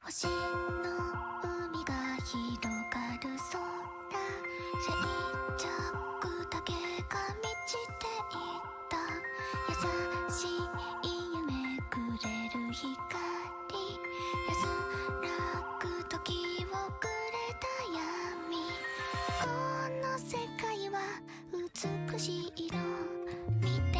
星の海が広がる空、静寂だけが満ちていた。優しい夢くれる光、安らぐ時をくれた闇。この世界は美しい色、見て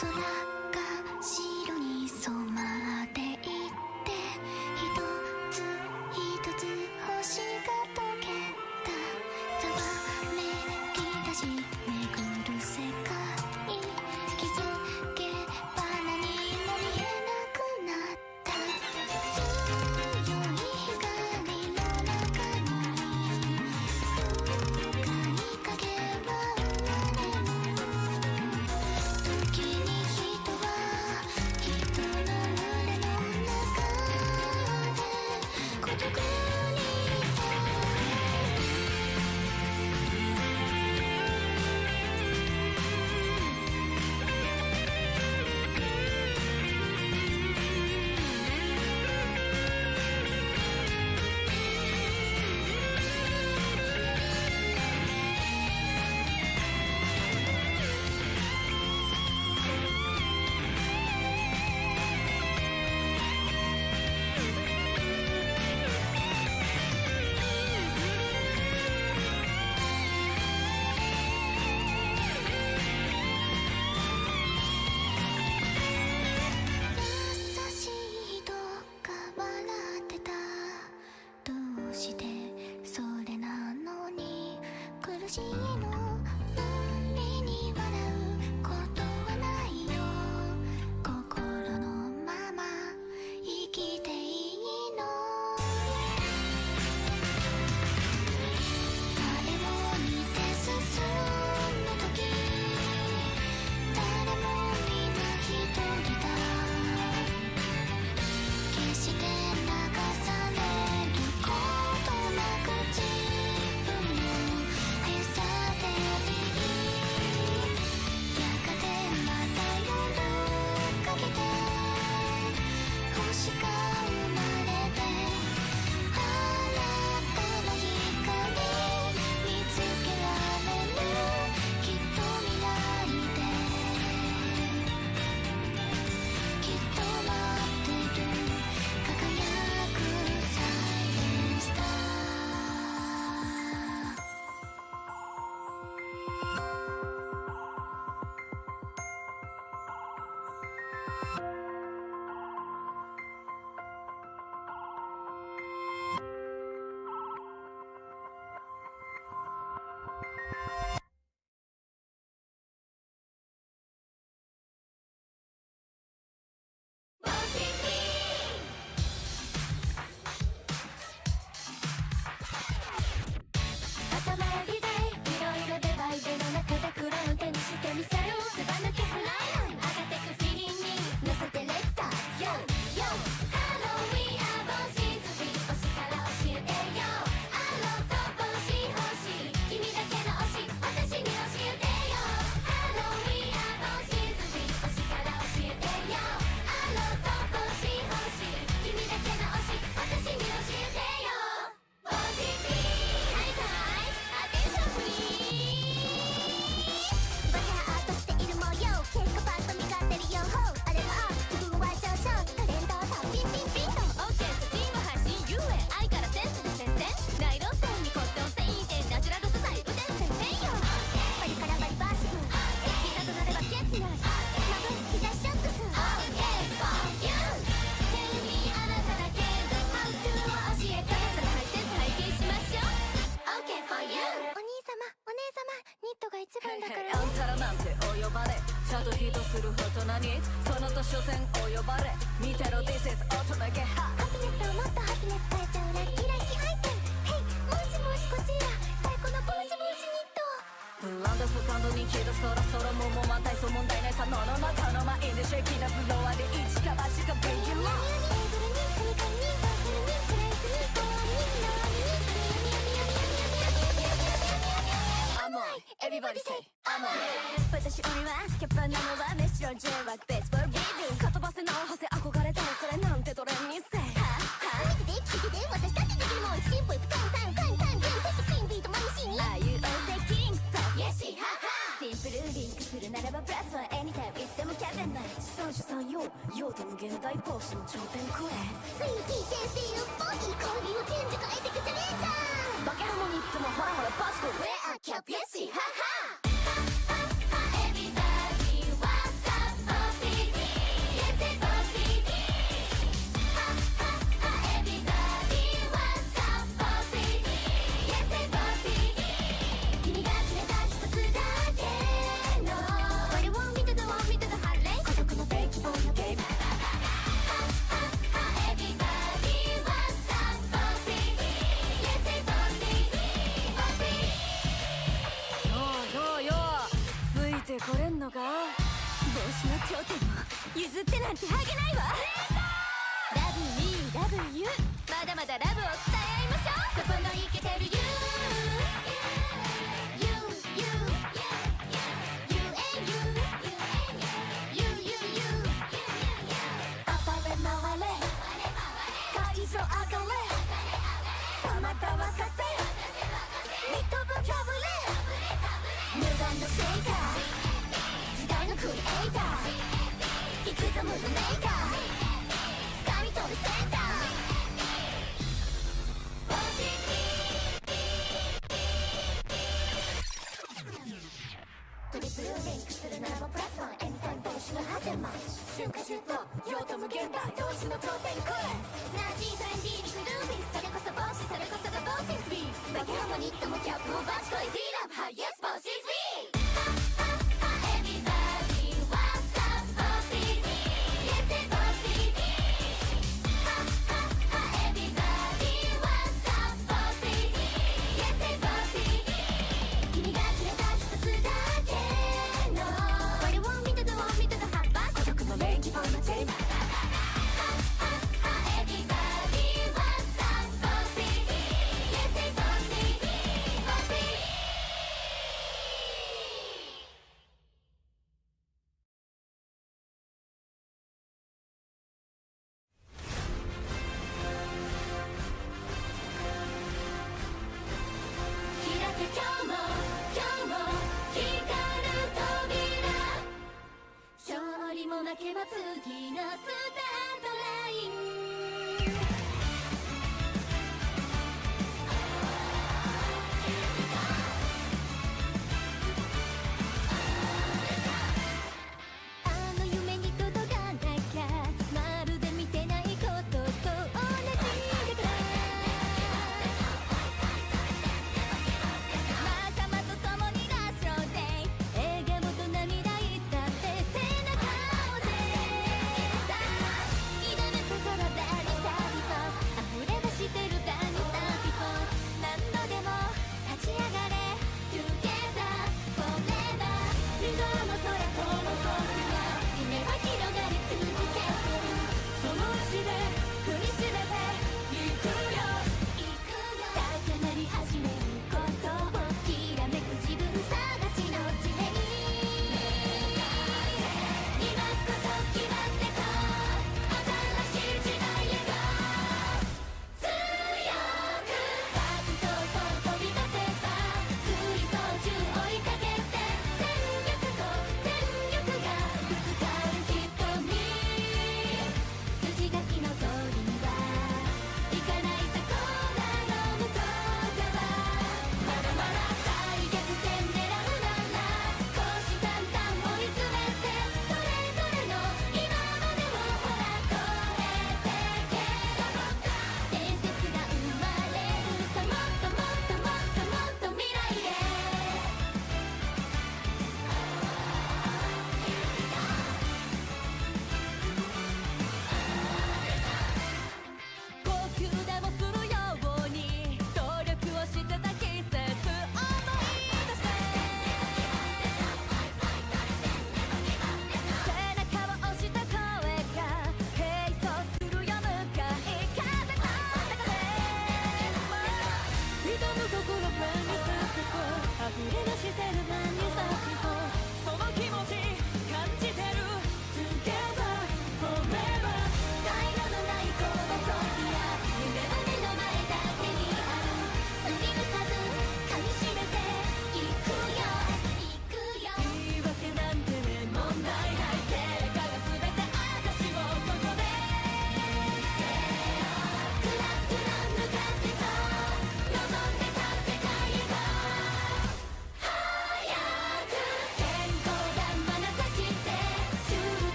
空が白に染まっていって、一つ一つ星が溶けた。ざわめき出し巡る世界、気づけば何も見えなくなった。強い光の中に深い影は生まれる。時に人は人の胸の中で孤独にいて、優しい人が笑ってた。どうしてそれなのに苦しいの。無理に笑うことはないよ。心のまま生きていいの。誰も見て進む時、誰もみんな一人だ。決して流されることなく自分の速さ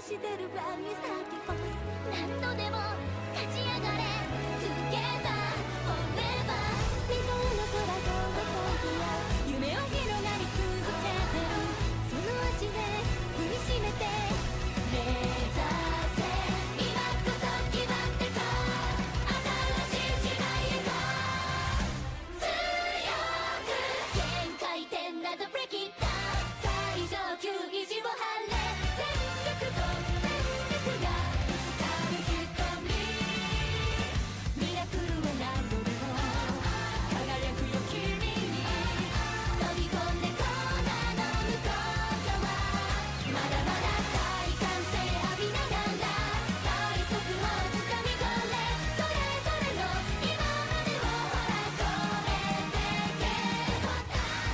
してるブランニューサーティフォース何度でも立ち上がれ Together Forever 未踏の空とのフォービア夢は広がり続けてるその足で踏みしめて目指せ今こそ決まってこ新しい時代へと強く限界点などブレイキッター最上級意地を張れ全力と全力がぶつかる瞳ミラクルは何度でも輝くよ君に飛び込んでこんなの向こう側まだまだ大歓声浴びながら最速をつかみ取れそれぞれの今までをほら超えてけ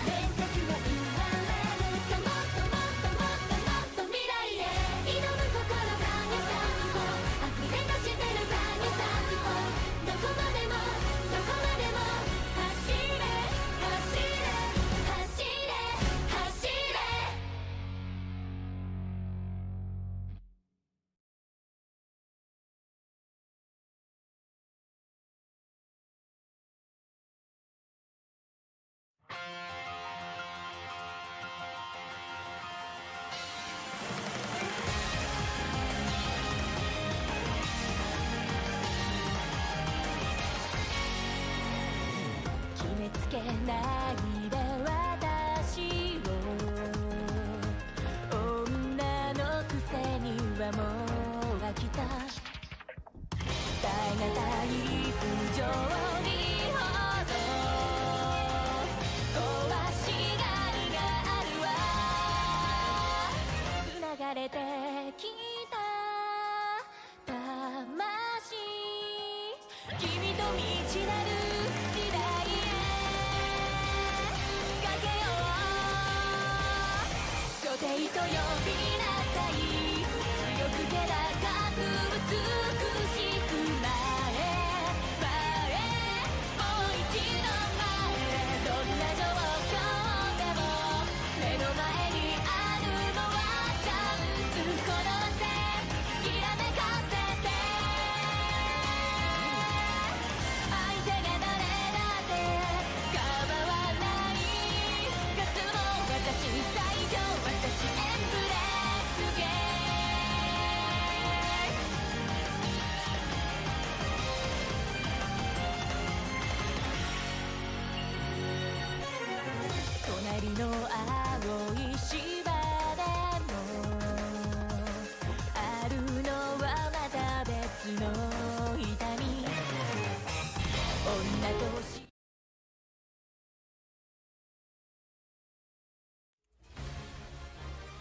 伝説は生まれるさもっともっともっともっと未来へ挑む心がねさ溢れ出してるブランニューサーティフォーどこまでもどこまでも走れ走れ走れ走れ決めつけないで私を女のくせにはもう飽きた耐え難い不条理ほど壊しがりがあるわ繋がれてきた魂君と未知なる時代へ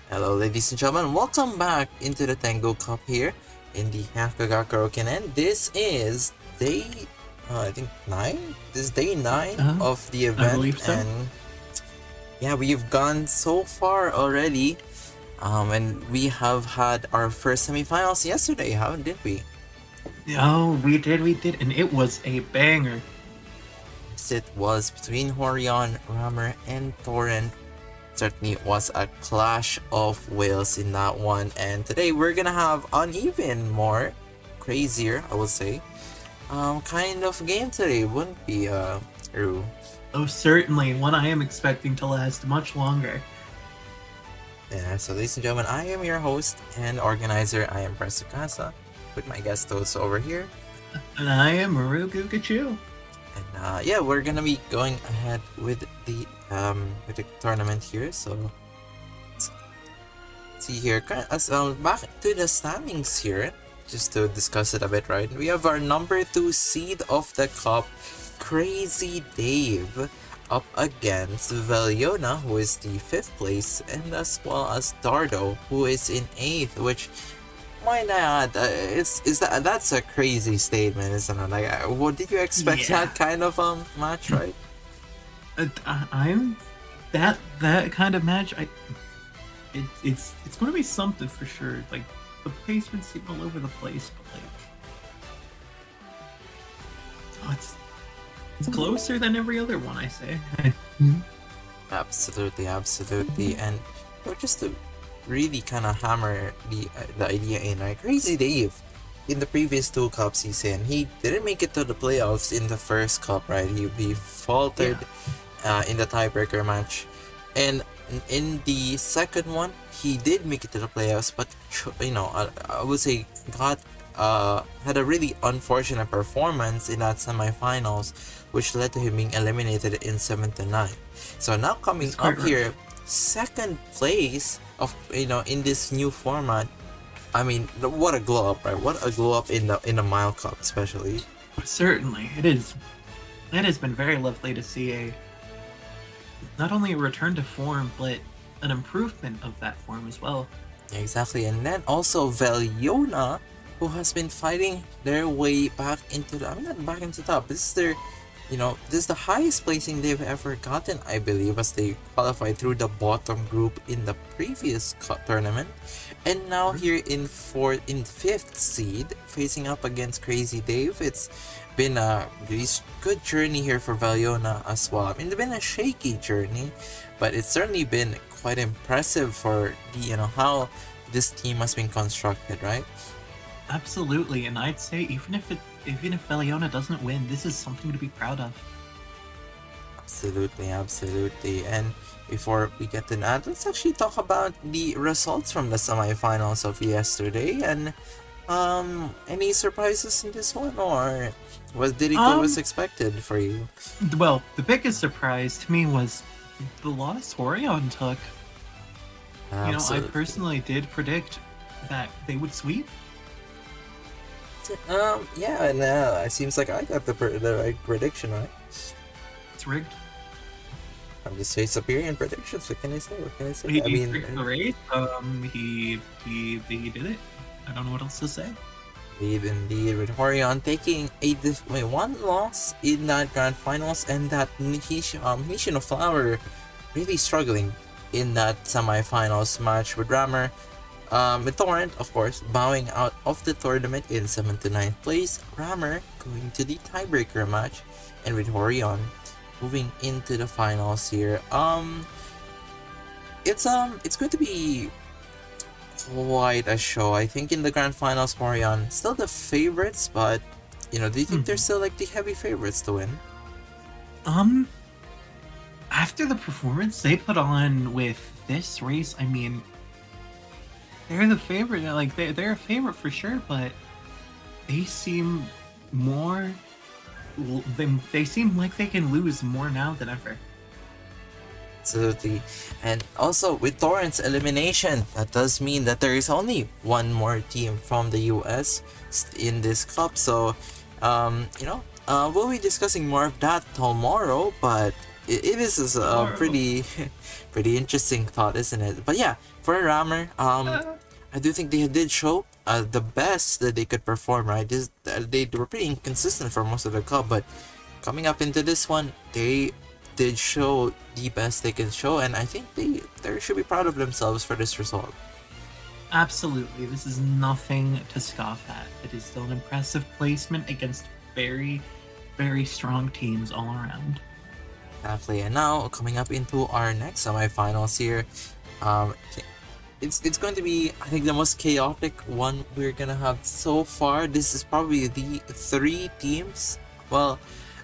Hello ladies and gentlemen, welcome back into the Tengu Cup here in the Hakugyokurou Kinen. This is day, I think 9? This is day 9 of the event, I believe so. And yeah, we've gone so far already, and we have had our first semifinals yesterday, didn't we? Oh, we did, and it was a banger. It was between Horion, Rammer, and Torrent. Certainly was a clash of wills in that one, and today we're gonna have an even more crazier, I would say, kind of game today, wouldn't be, Ru? Oh, certainly, one I am expecting to last much longer. Yeah, so ladies and gentlemen, I am your host and organizer. I am Tsukasa, with my guest host over here. And I am Hakugyokurou. And yeah, we're gonna be going ahead with the tournament here. So let's see here. Back to the standings here, just to discuss it a bit, right? We have our number 2 seed of the cup, CrazyDave, up against Veliona, who is the 5th place, and as well as Dardow, who is in 8th, which, might I add, that's a crazy statement, isn't it? Like, what did you expect that kind of match, right? I'm that kind of match. It's going to be something for sure. Like, the placements seem all over the place, but like, it's closer than every other one, I say. Absolutely, and just to really kind of hammer the idea in, like, CrazyDave in the previous 2 cups he's in, he didn't make it to the playoffs in the first cup, right? He faltered in the tiebreaker match, and in the second one he did make it to the playoffs, but you know, I would say had a really unfortunate performance in that semifinals, which led to him being eliminated in 7th to 9th. So now coming up here, 2nd place of, you know, in this new format. I mean, what a glow up, right? What a glow up in the Mile Cup, especially. Certainly, it is. It has been very lovely to see not only a return to form, but an improvement of that form as well. Exactly, and then also Veliona, who has been fighting their way back into the, not back into the top. This is their, you know, this is the highest placing they've ever gotten, I believe, as they qualified through the bottom group in the previous tournament, and now here in 5th seed, facing up against CrazyDave. It's been a good journey here for Veliona as well. I mean, it's been a shaky journey, but it's certainly been quite impressive for the, you know, how this team has been constructed, right? Absolutely, and I'd say even if Veliona doesn't win, this is something to be proud of. Absolutely. And before we get to that, let's actually talk about the results from the semifinals of yesterday. And any surprises in this one, or did it go as expected for you? Well, the biggest surprise to me was the loss Horion took. Absolutely. You know, I personally did predict that they would sweep. Yeah, and it seems like I got the right prediction, right? It's rigged. I'm just saying superior in predictions. What can I say? He rigged the race. He did it. I don't know what else to say. Indeed, with Horion taking one loss in that grand finals, and that Nishino Flower really struggling in that semifinals match with Rammer. With Torrent, of course, bowing out of the tournament in 7th to 9th place. Rammer going to the tiebreaker match, and with Horion moving into the finals here. It's going to be quite a show. I think in the grand finals, Horion still the favorites, but do you think they're still like the heavy favorites to win? After the performance they put on with this race, I mean, they're the favorite. Like they're a favorite for sure, but they seem more. They seem like they can lose more now than ever. Absolutely. And also with Torrent's elimination, that does mean that there is only one more team from the US in this cup. So, we'll be discussing more of that tomorrow, but it is a pretty interesting thought, isn't it? But yeah, for Rammer, I do think they did show the best that they could perform, right? They were pretty inconsistent for most of the cup, but coming up into this one, they did show the best they can show, and I think they should be proud of themselves for this result. Absolutely, this is nothing to scoff at. It is still an impressive placement against very, very strong teams all around. Exactly, and now coming up into our next semifinals here, it's going to be, I think, the most chaotic one we're gonna have so far. This is probably the 3 teams. Well,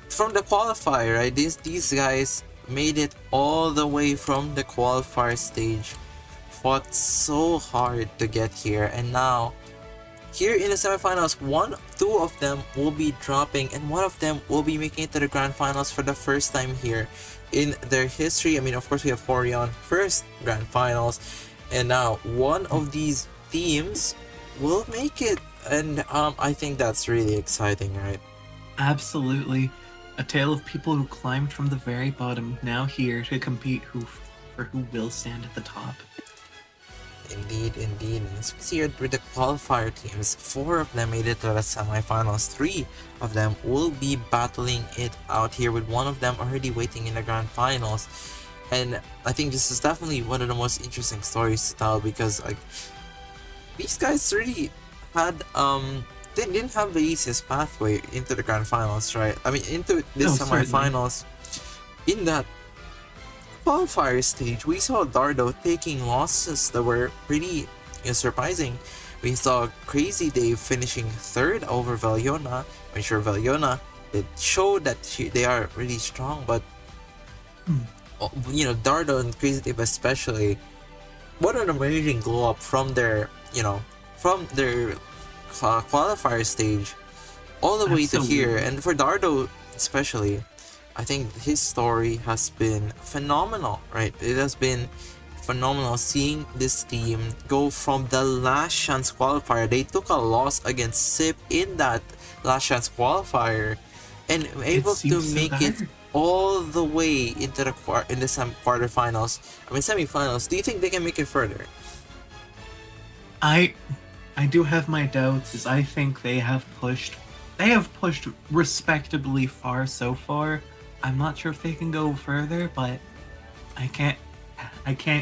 from the qualifier, right? These guys made it all the way from the qualifier stage, fought so hard to get here, and now here in the semifinals, two of them will be dropping, and one of them will be making it to the grand finals for the first time here in their history. I mean, of course, we have Horion first grand finals, and now one of these teams will make it, and I think that's really exciting, right? Absolutely. A tale of people who climbed from the very bottom, now here to compete for who will stand at the top. Indeed. And as we see it with the qualifier teams, 4 of them made it to the semifinals. 3 of them will be battling it out here, with one of them already waiting in the grand finals. And I think this is definitely one of the most interesting stories to tell, because like these guys really had they didn't have the easiest pathway into the grand finals, right? I mean, into this semifinals. In that qualifier stage, we saw Dardow taking losses that were pretty surprising. We saw CrazyDave finishing 3rd over Veliona. I'm sure Veliona did show that they are really strong, but Dardow and CrazyDave especially, what an amazing glow up from their qualifier stage all the way to here. And for Dardow especially, I think his story has been phenomenal, right? It has been phenomenal seeing this team go from the last chance qualifier. They took a loss against SIP in that last chance qualifier, and able to make it all the way into the quarterfinals. I mean, semifinals. Do you think they can make it further? I do have my doubts, as I think they have pushed respectably far so far. I'm not sure if they can go further, but I can't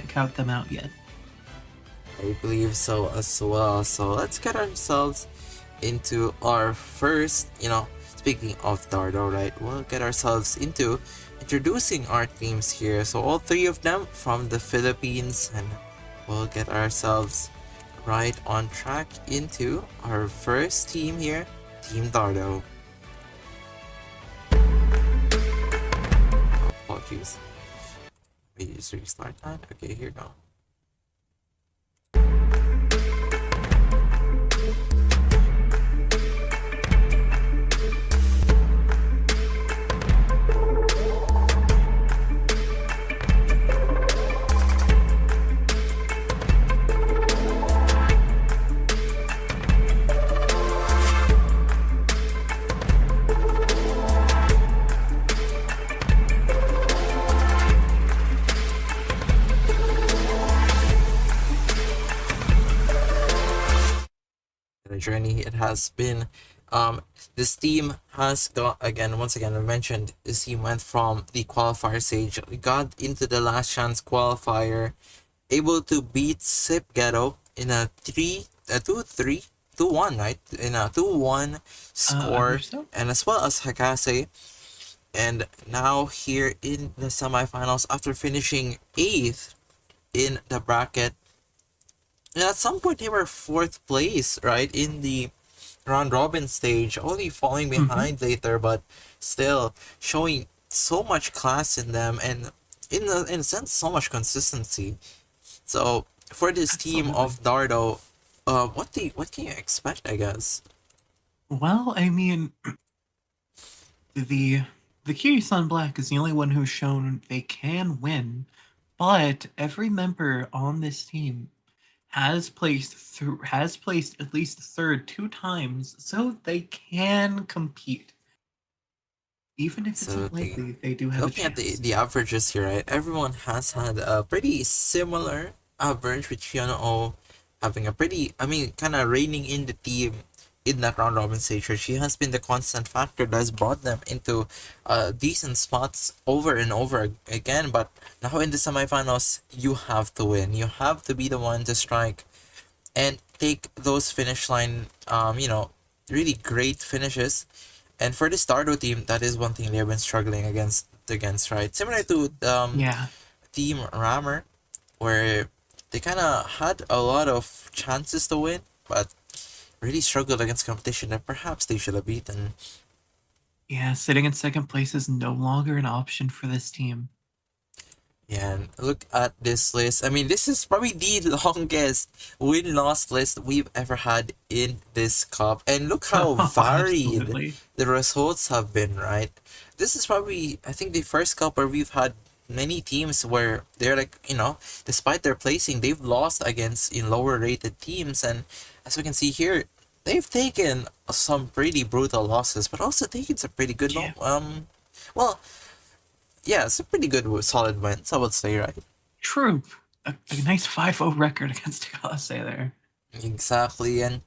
count them out yet. I believe so as well. So let's get ourselves into our first, speaking of Dardow, right? We'll get ourselves into introducing our teams here. So all 3 of them from the Philippines, and we'll get ourselves right on track into our first team here, Team Dardow. Apologies. Let me just restart that. Okay, here we go. Journey. It has been Um, this team has got again, once again, I mentioned this team went from the qualifier stage, got into the last chance qualifier, able to beat Sip Ghetto in a 2-1, right? In a 2-1 I score, believe so. and as well as Hakase. And now here in the semifinals, after finishing 8th in the bracket, and at some point they were 4th place, right, in the round robin stage, only falling Hmm. behind later, but still showing so much class in them, and in a sense so much consistency. So for this team Absolutely. of Dardo, what can you expect, I guess? Well, I mean, the the Kiryu-san Black is the only one who's shown they can win, but every member on this team has placed at least third 2 times, so they can compete. Even if it's Absolutely. unlikely, they do have a Looking at the, chance. the averages here, right? Everyone has had a pretty similar average, with Fiona having a pretty, I mean, kind of reigning in the team in that round robin stage. Where she has been the constant factor that has brought them into decent spots over and over again. But now in the semifinals, you have to win. You have to be the one to strike and take those finish line, really great finishes. And for this Dardo team, that is one thing they've been struggling against, right? Similar to Yeah, Team Rammer, where they kind of had a lot of chances to win, but really struggled against competition that perhaps they should have beaten. yeah, sitting in second place is no longer an option for this team. Yeah, and look at this list. I mean, this is probably the longest win-loss list we've ever had in this cup. And look how Oh, varied absolutely. the results have been, right? This is probably, I think, the first cup where we've had many teams where they're like, despite their placing, they've lost against in lower rated teams. And as we can see here, they've taken some pretty brutal losses, but also taken some pretty good, Yeah, well, yeah, it's a pretty good, solid wins, I would say, right? true. A nice 5-0 record against Tsukasa there. Exactly, and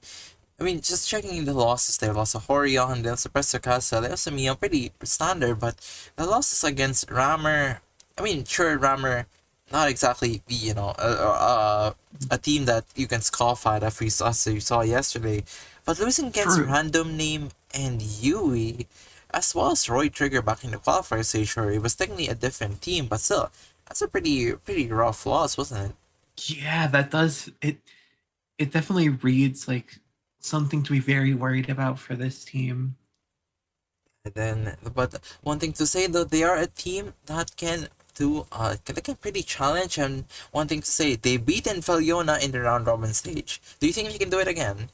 I mean, just checking the losses, they lost to Horion, they lost to Tsukasa, they lost to Mio, pretty standard, but the losses against Rammer, I mean, sure, Rammer, not exactly, a team that you can scoff at, as you saw yesterday, but losing against True. Random Name and Yui, as well as Roy Trigger back in the qualifier stage, where it was technically a different team, but still, that's a pretty rough loss, wasn't it? Yeah, that does it. It definitely reads like something to be very worried about for this team. And then, but one thing to say though, they are a team that can do, they can pretty challenge. And one thing to say, they beaten Veliona in the round robin stage. Do you think they can do it again?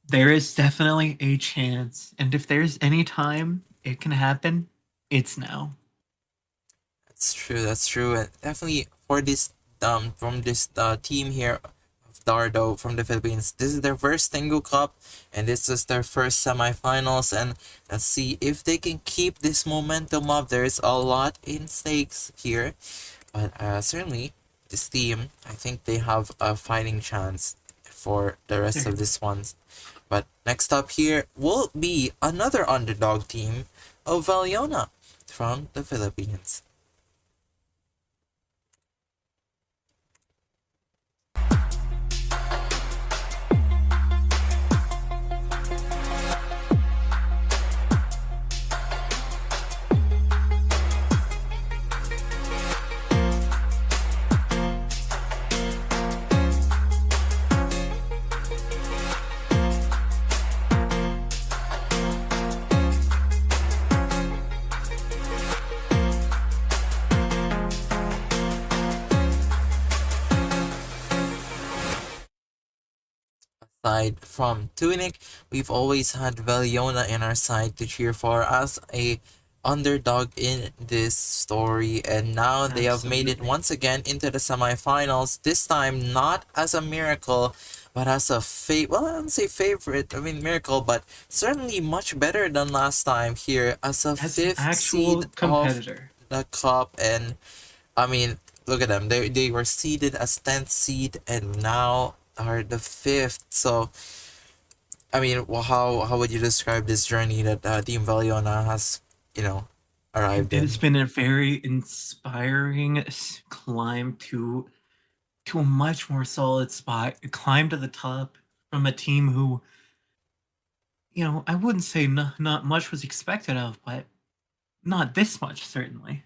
There is definitely a chance, and if there's any time it can happen, it's now. That's true. That's true. And definitely for this from this team here of Dardo from the Philippines, this is their first Tengu Cup, and this is their first semifinals. And let's see if they can keep this momentum up. There's a lot in stakes here, but certainly this team, I think they have a fighting chance for the rest of Certainly. this ones. But next up here will be another underdog team of Veliona from the Philippines. Aside from Tunic, we've always had Veliona in our side to cheer for as a underdog in this story, and now they have made it Absolutely. once again into the semifinals. This time not as a miracle, but as a well, I don't say favorite. I mean miracle, but certainly much better than last time here as a As an fifth actual seed of competitor. the cup. And I mean, look at them. They were seeded as 10th seed and now are the fifth. So I mean, how would you describe this journey that Team Veliona has, you know, arrived It's in? been a very inspiring climb to a much more solid spot, a climb to the top from a team who, I wouldn't say not much was expected of, but not this much, certainly.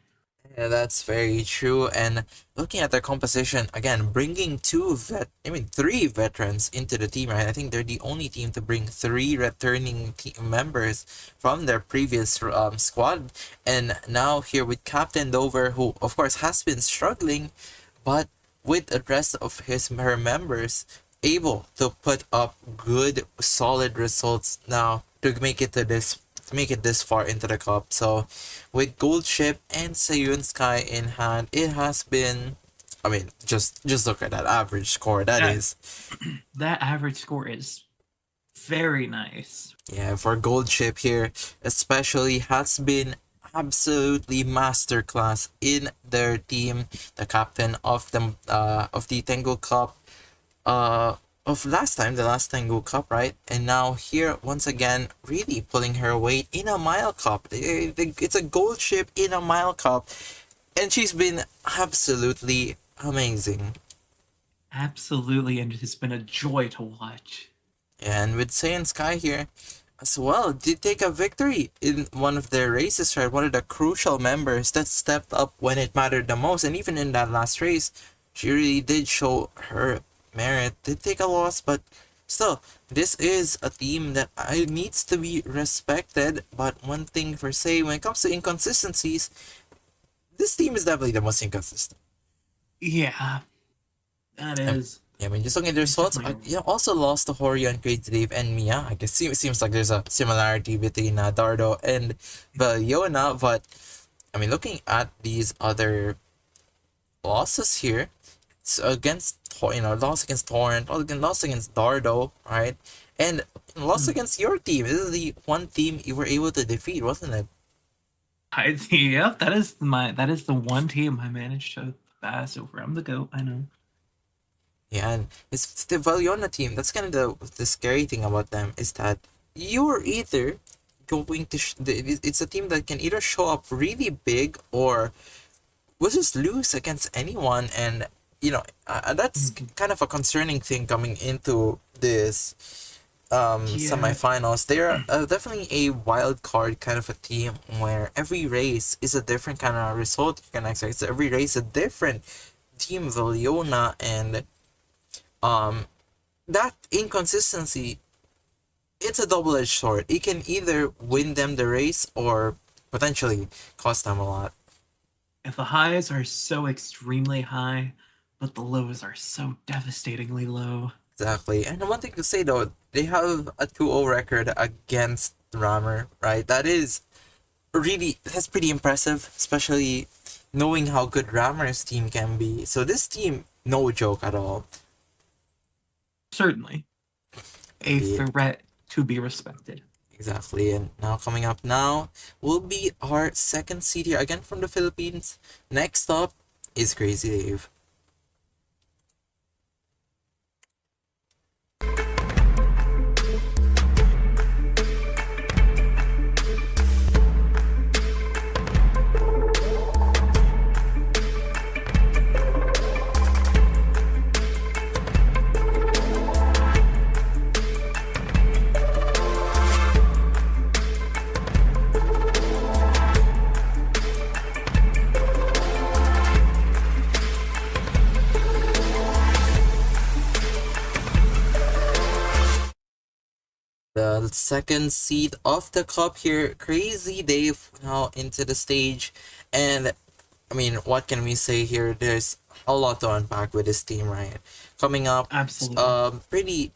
Yeah, that's very true. And looking at their composition again, bringing three veterans into the team, right? I think they're the only team to bring three returning team members from their previous squad, and now here with Captain Dover, who of course has been struggling, but with the rest of her members able to put up good solid results now to make it this far into the cup. So with Gold Ship and Sayun Sky in hand, it has been, I mean, just look at that average score. That That is, that average score is very nice. yeah, for Gold Ship here especially has been absolutely masterclass in their team, the captain of the Tengu Cup, of the last Tengu Cup, right? And now here once again, really pulling her weight in a mile cup. It's a Gold Ship in a mile cup, and she's been absolutely amazing. Absolutely, and it has been a joy to watch. And with Saiyan Sky here as well, did take a victory in one of their races, right? One of the crucial members that stepped up when it mattered the most. And even in that last race, she really did show her merit. Did take a loss, but still, this is a team that needs to be respected. But one thing for say, when it comes to inconsistencies, this team is definitely the most inconsistent. Yeah, that Um, is. Yeah, I mean, just looking at the It's results, definitely. also lost to Horion, CrazyDave, and Mia. I guess it seems like there's a similarity between Dardo and Veliona, but I mean, looking at these other losses here, it's against loss against Torrent, loss against Dardo, right, and loss Hmm. against your team. This is the one team you were able to defeat, wasn't it? Yep, that is the one team I managed to pass over. I'm the goat, I know. Yeah, and it's the Valiona team. That's kind of the scary thing about them is that you're either going to it's a team that can either show up really big or will just lose against anyone, and that's Mhm. kind of a concerning thing coming into this Yeah, semifinals. They're definitely a wild card kind of a team where every race is a different kind of result you can expect. So every race a different team, Valiona, and um that inconsistency, it's a double-edged sword. It can either win them the race or potentially cost them a lot. if the highs are so extremely high, but the lows are so devastatingly low. Exactly. And one thing to say though, they have a 2-0 record against Rammer, right? That's pretty impressive, especially knowing how good Rammer's team can be. So this team, no joke at all. Certainly, a Indeed. threat to be respected. Exactly. And now coming up now will be our second seed here, again from the Philippines. Next up is CrazyDave. The second seed of the cup here, CrazyDave now into the stage. And I mean, what can we say here? There's a lot to unpack with this team, right? Coming up, Absolutely. pretty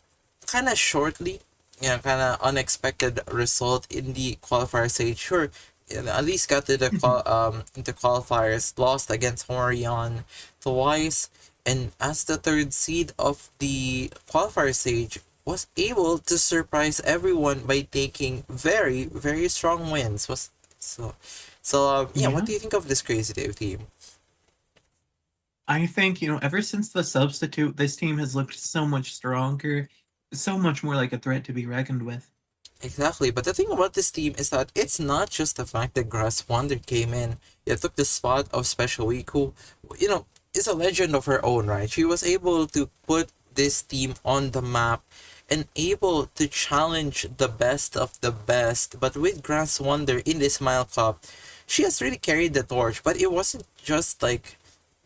kind of shortly, kind of unexpected result in the qualifier stage. Sure, at least got to the into qualifiers, lost against Horion twice, and as the third seed of the qualifier stage, was able to surprise everyone by taking very very strong wins. Was so yeah. What Yeah. do you think of this CrazyDave team? I think, ever since the substitute, this team has looked so much stronger. so much more like a threat to be reckoned with. Exactly, but the thing about this team is that it's not just the fact that Grass Wonder came in, it took the spot of Special Week, who, you know, is a legend of her own, right? She was able to put this team on the map and able to challenge the best of the best. But with Grass Wonder in this Smile Cup, she has really carried the torch, but it wasn't just like,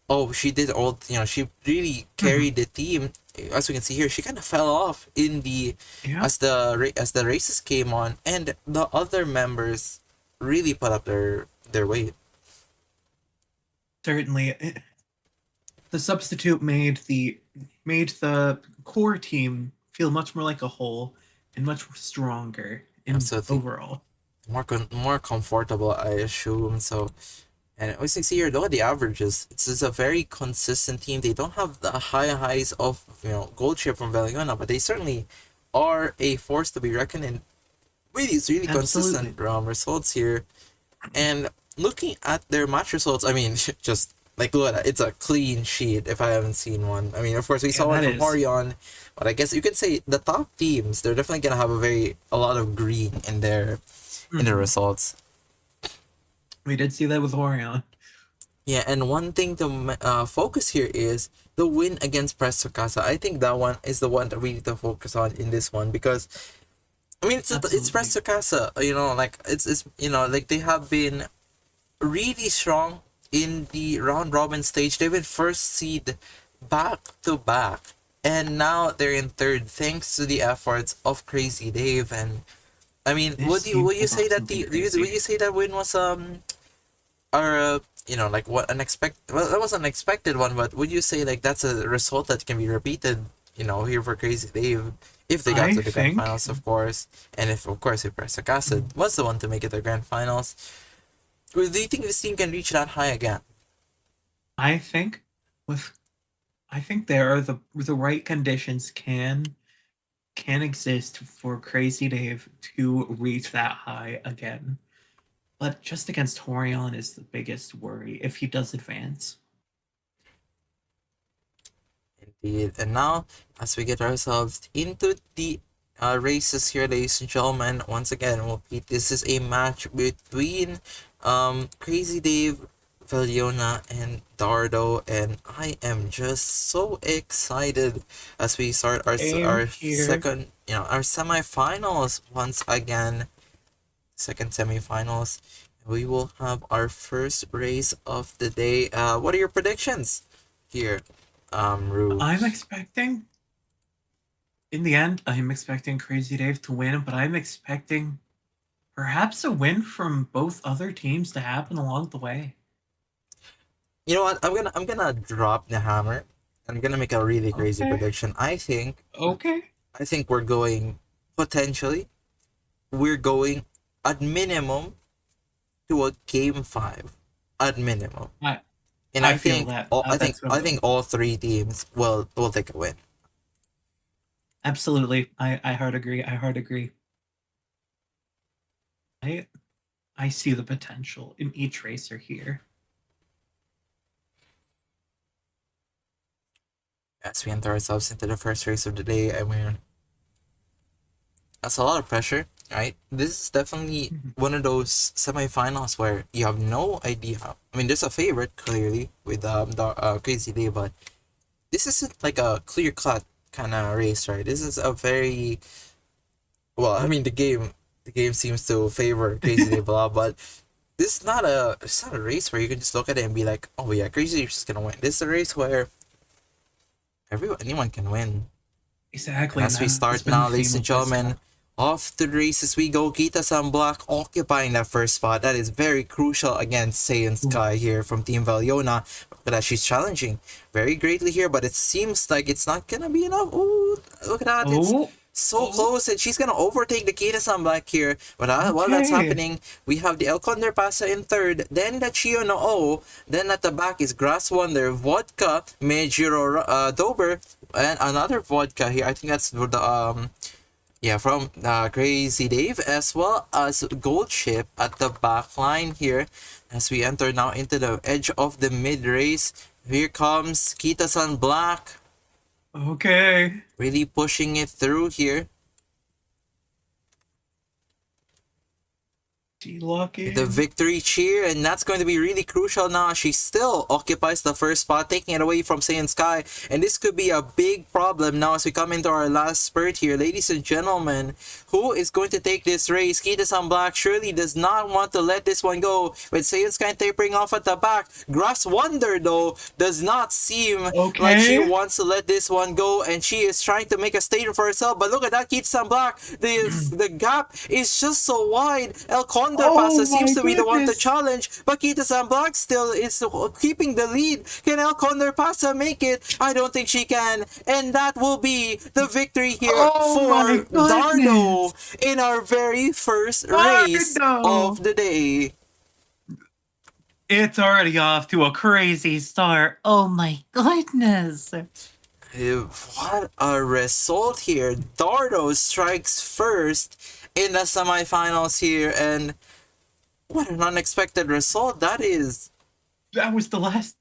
oh, she did all, she really Mhm. carried the team. As we can see here, she kind of fell off in the Yeah, as the races came on, and the other members really put up their weight. certainly. The substitute made the core team feel much more like a whole and much stronger in Absolutely overall. more comfortable, I assume. So, and as you see here, look at the averages. It's a very consistent team. They don't have the highs of gold chip from Veliona, but they certainly are a force to be reckoned in with these really Absolutely. consistent results here. And looking at their match results, I mean, just like look at it, it's a clean sheet if I haven't seen one. I mean, of course we Yeah, saw one that from is. Horion, but I guess you could say the top teams they're definitely gonna have a lot of green in their Mhm. results. We did see that with Orion. Yeah, and one thing to focus here is the win against Tsukasa. I think that one is the one that we need to focus on in this one because I mean it's Absolutely. Tsukasa. Like it's like they have been really strong in the round robin stage. They've been first seed back to back, and now they're in third thanks to the efforts of CrazyDave. And I mean, This team would you pulled say off that something would crazy. you say that win was or like what unexpected? Well, that was an unexpected one, but would you say like that's a result that can be repeated? Here for CrazyDave. If they got I to the grand think finals, of course, and if of course if Sakasa was the one to make it the grand finals, do you think this team can reach that high again? I think with I think there are the right conditions can exist for Crazy Dave to reach that high again. But just against Horion is the biggest worry if he does advance. Indeed. And now, as we get ourselves into the races here, ladies and gentlemen, once again, we'll repeat, this is a match between CrazyDave, Veliona, and Dardow, and I am just so excited as we start Same our here. second, our semifinals once again. Second semifinals. We will have our first race of the day. What are your predictions here, Rue? I'm expecting in the end, I'm expecting Crazy Dave to win, but I'm expecting perhaps a win from both other teams to happen along the way. You know what? I'm gonna drop the hammer. I'm gonna make a really crazy Okay. prediction. Okay. I think we're going potentially. We're going at minimum to a game five, at minimum. I And I feel that. That's what I'm I going think for. all three teams will take a win. Absolutely. I hard agree. I hard agree. I I see the potential in each racer here. As we enter ourselves into the first race of the day, I mean, that's a lot of pressure, right? This is definitely Mhm. one of those semifinals where you have no idea. I mean, there's a favorite clearly with Crazy Day, but this isn't like a clear cut kind of race, right? This is a very well. I mean, the game seems to favor Crazy Day, blah, but this is not a race where you can just look at it and be like, oh yeah, Crazy Day is just gonna win. This is a race where anyone can win. And Exactly, and as we that has start been the now, ladies theme and of this gentlemen, cup. off to the races we go. Kita-san Black occupying that first spot. That is very crucial against Saiyan Ooh. Sky here from Team Veliona. But she's challenging very greatly here, but it seems like it's not gonna be enough. Ooh, look at that. It's Oh, so oh, close, and she's gonna overtake the Kita-san Black here. But while that's okay. happening, we have the El Condor Pasa in third, then the Chio no O, then at the back is Grass Wonder, Vodka, Mejiro Dober, and another vodka here. I think that's the yeah, from Crazy Dave, as well as Gold Ship at the back line here. As we enter now into the edge of the mid race, here comes Kita-san Black. Okay. Really pushing it through here. The G-locking. victory cheer, and that's going to be really crucial now. She still occupies the first spot, taking it away from Saiyan Sky, and this could be a big problem now as we come into our last spurt here. Ladies and gentlemen, who is going to take this race? Kita-san Black surely does not want to let this one go, with Saiyan Sky tapering off at the back. Grass Wonder, though, does not seem like she Okay. wants to let this one go, and she is trying to make a statement for herself, but look at that, Kita-san Black. The gap is just so wide. El Condor Oh Pasa seems my to be the one to goodness. challenge, but Kita-san Black still is keeping the lead. Can El Condor Pasa make it? I don't think she can. And that will be the victory here Oh my for Dardow goodness. in our very first race Dardow. of the day. It's already off to a crazy start. Oh my goodness. What a result here. Dardow strikes first in the semifinals here, and what an unexpected result that is. That was the last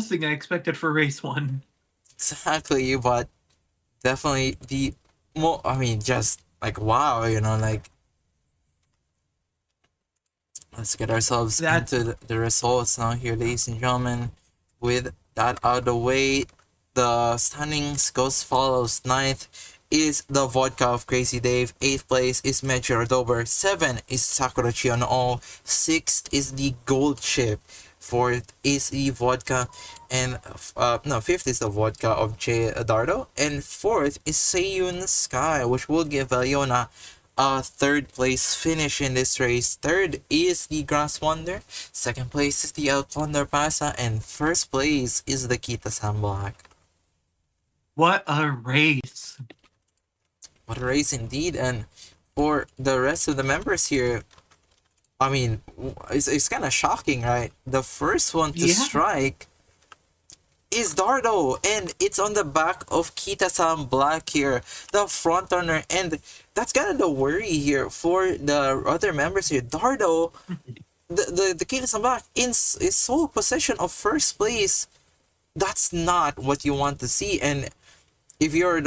thing I expected for race 1. Exactly, but definitely the I mean, just like wow, like let's get ourselves into the results now here, ladies and gentlemen. With that out of the way, the standings goes follows. 9th is the vodka of CrazyDave. 8th place is Metro Dober. 7 is Sakura Chiano. 6th is the gold chip. 4th is the vodka, and 5th is the vodka of Dardo, and 4th is Seiyun Sky, which will give Veliona a 3rd place finish in this race. 3rd is the Grass Wonder, 2nd place is the El Condor Pasa, and 1st place is the Kita-san Black. What a race. What a race indeed. And for the rest of the members here, I mean, it's kind of shocking, right? The first one to strike is Dardo, and it's on the back of Kita-san Black here, the front runner, and that's kind of the worry here for the other members here. Dardo, the Kita-san Black in sole possession of first place. That's not what you want to see, and if you're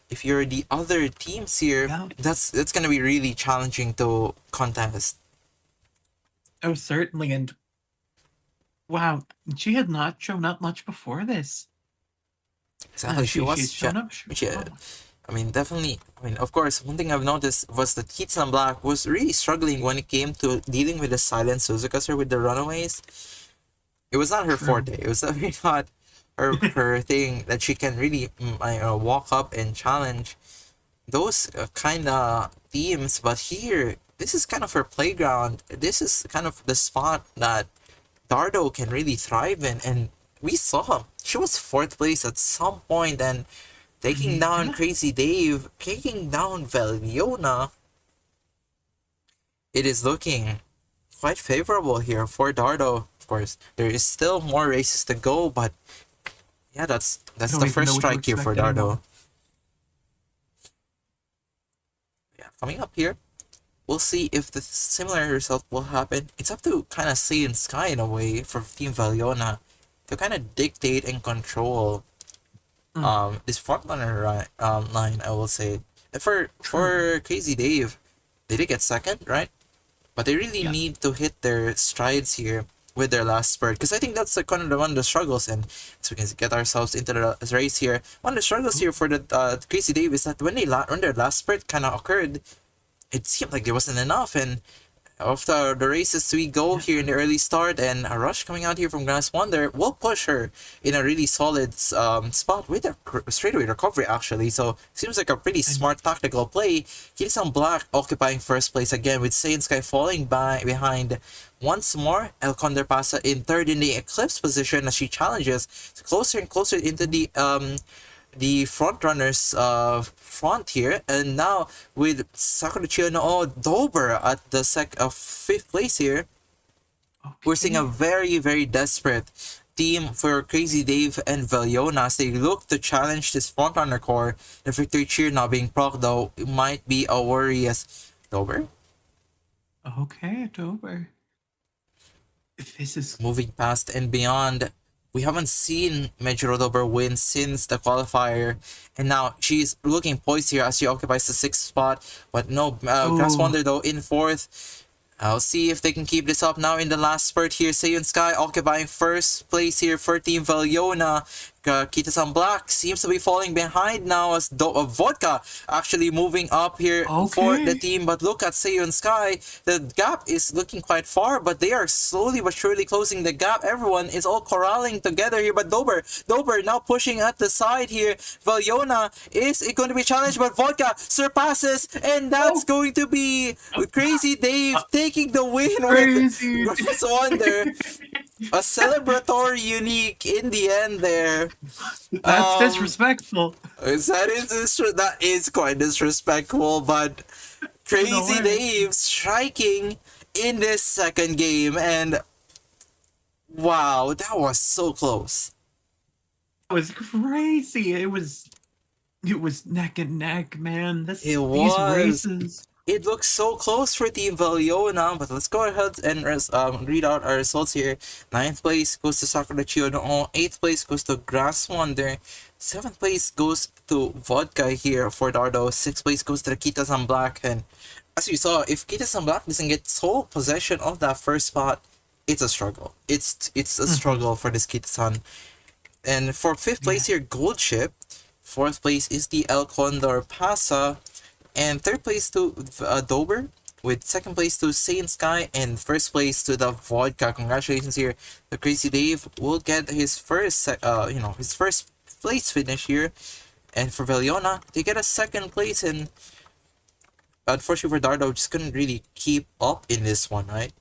if you're the other teams here, that's gonna be really challenging to contest. Oh, certainly, and wow, she had not shown up much before this. Exactly, she's shown up. I mean, definitely. I mean, of course, one thing I've noticed was that Kita-san Black was really struggling when it came to dealing with the silent Tsukasa with the runaways. It was not her forte. It was definitely not her thing that she can really walk up and challenge those kind of teams. But here, this is kind of her playground. This is kind of the spot that Dardo can really thrive in, and we saw she was 4th place at some point, and taking down CrazyDave, taking down Veliona. It is looking quite favorable here for Dardo. Of course, there is still more races to go, but yeah, that's the first strike here for Dardo. Yeah, coming up here, we'll see if the similar result will happen. It's up to kind of Saiyan Sky in a way for Team Veliona to kind of dictate and control this frontrunner line, I will say. And for CrazyDave, they did get 2nd, right? But they really need to hit their strides here with their last spurt, because I think that's kind of one of the struggles, and so we can get ourselves into the race here. One of the struggles here for the CrazyDave is that when their last spurt kind of occurred, it seemed like there wasn't enough, and after the races we go here in the early start, and a rush coming out here from Grass Wonder will push her in a really solid spot with a straightaway recovery, actually. So seems like a pretty smart tactical play. Kita-san Black occupying first place again, with Saiyan Sky falling behind once more. El Condor Pasa in 3rd in the Eclipse position as she challenges closer and closer into the front runners front here, and now with Sakura Chiano Dober at the 5th place here, we're seeing a very, very desperate team for CrazyDave and Veliona as they look to challenge this front runner core. The victory cheer now being proc, though, it might be a worry as Dober. Okay, Dober. This is moving past and beyond We haven't seen Mejiro Dober win since the qualifier, and now she's looking poised here as she occupies the 6th spot. But no, Grass Oh, Wonder though in 4th. I'll see if they can keep this up now in the last spurt here. Seiyun Sky occupying 1st place here for Team Veliona. Kita-san Black seems to be falling behind now as Vodka actually moving up here for the okay. team. But look at Seiyun Sky. The gap is looking quite far, but they are slowly but surely closing the gap. Everyone is all corralling together here. But Dober now pushing at the side here. Veliona is it going to be challenged, but Vodka surpasses, and that's Oh, going to be CrazyDave taking the win with crazy. Grass Wonder. A celebratory unique in the end there. That's disrespectful. That is quite disrespectful, but No Crazy way. Dave striking in this second game, and wow, that was so close. It was crazy. It was neck and neck, man. It These was. races. It looks so close for Team Veliona, but let's go ahead and read out our results here. 9th place goes to Sakura Chiyono. 8th place goes to Grass Wonder. 7th place goes to Vodka here for Dardow. 6th place goes to the Kita-san Black. And as you saw, if Kita-san Black doesn't get sole possession of that first spot, it's a struggle. It's a struggle for this Kita-san. And for 5th place here, Gold Ship. 4th place is the El Condor Pasa. And 3rd place to Dober, with 2nd place to Saiyan Sky, and 1st place to the Vodka. Congratulations here. The Crazy Dave will get his first, his first place finish here. And for Veliona, they get a 2nd place, and unfortunately for Dardo, just couldn't really keep up in this one, right?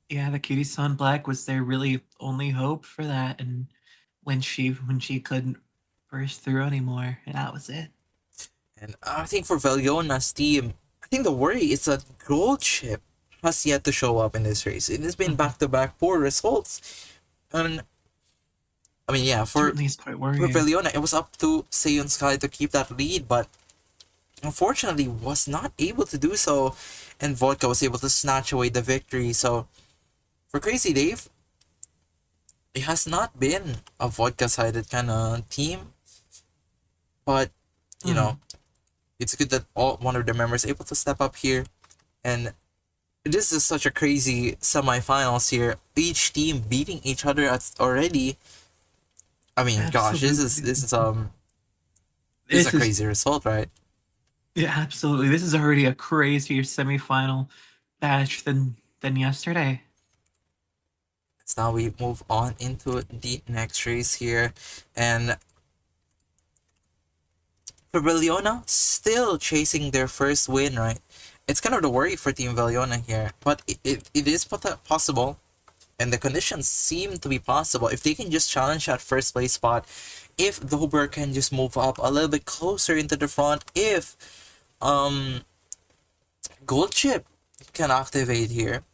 Yeah, the cutie son Black was their really only hope for that, and when she couldn't burst through anymore, and that was it. And I think for Veliona's team, I think the worry is that Gold Ship has yet to show up in this race. It has been back-to-back poor results. And I mean, yeah, for Certainly is quite for worrying. Veliona, it was up to Seiyon Sky to keep that lead, but unfortunately was not able to do so, and Vodka was able to snatch away the victory. So for Crazy Dave, it has not been a Vodka-sided kind of team, but you know, it's good that one of the members able to step up here, and this is such a crazy semifinals here. Each team beating each other already. I mean, gosh, this is Absolutely. a crazy result, right? Yeah, absolutely. This is already a crazier semifinal batch than yesterday. So now we move on into the next race here, and for Veliona, still chasing their first win, right? It's kind of the worry for Team Veliona here, but it is possible, and the conditions seem to be possible if they can just challenge that first place spot. If Dober can just move up a little bit closer into the front, if Gold Chip can activate here,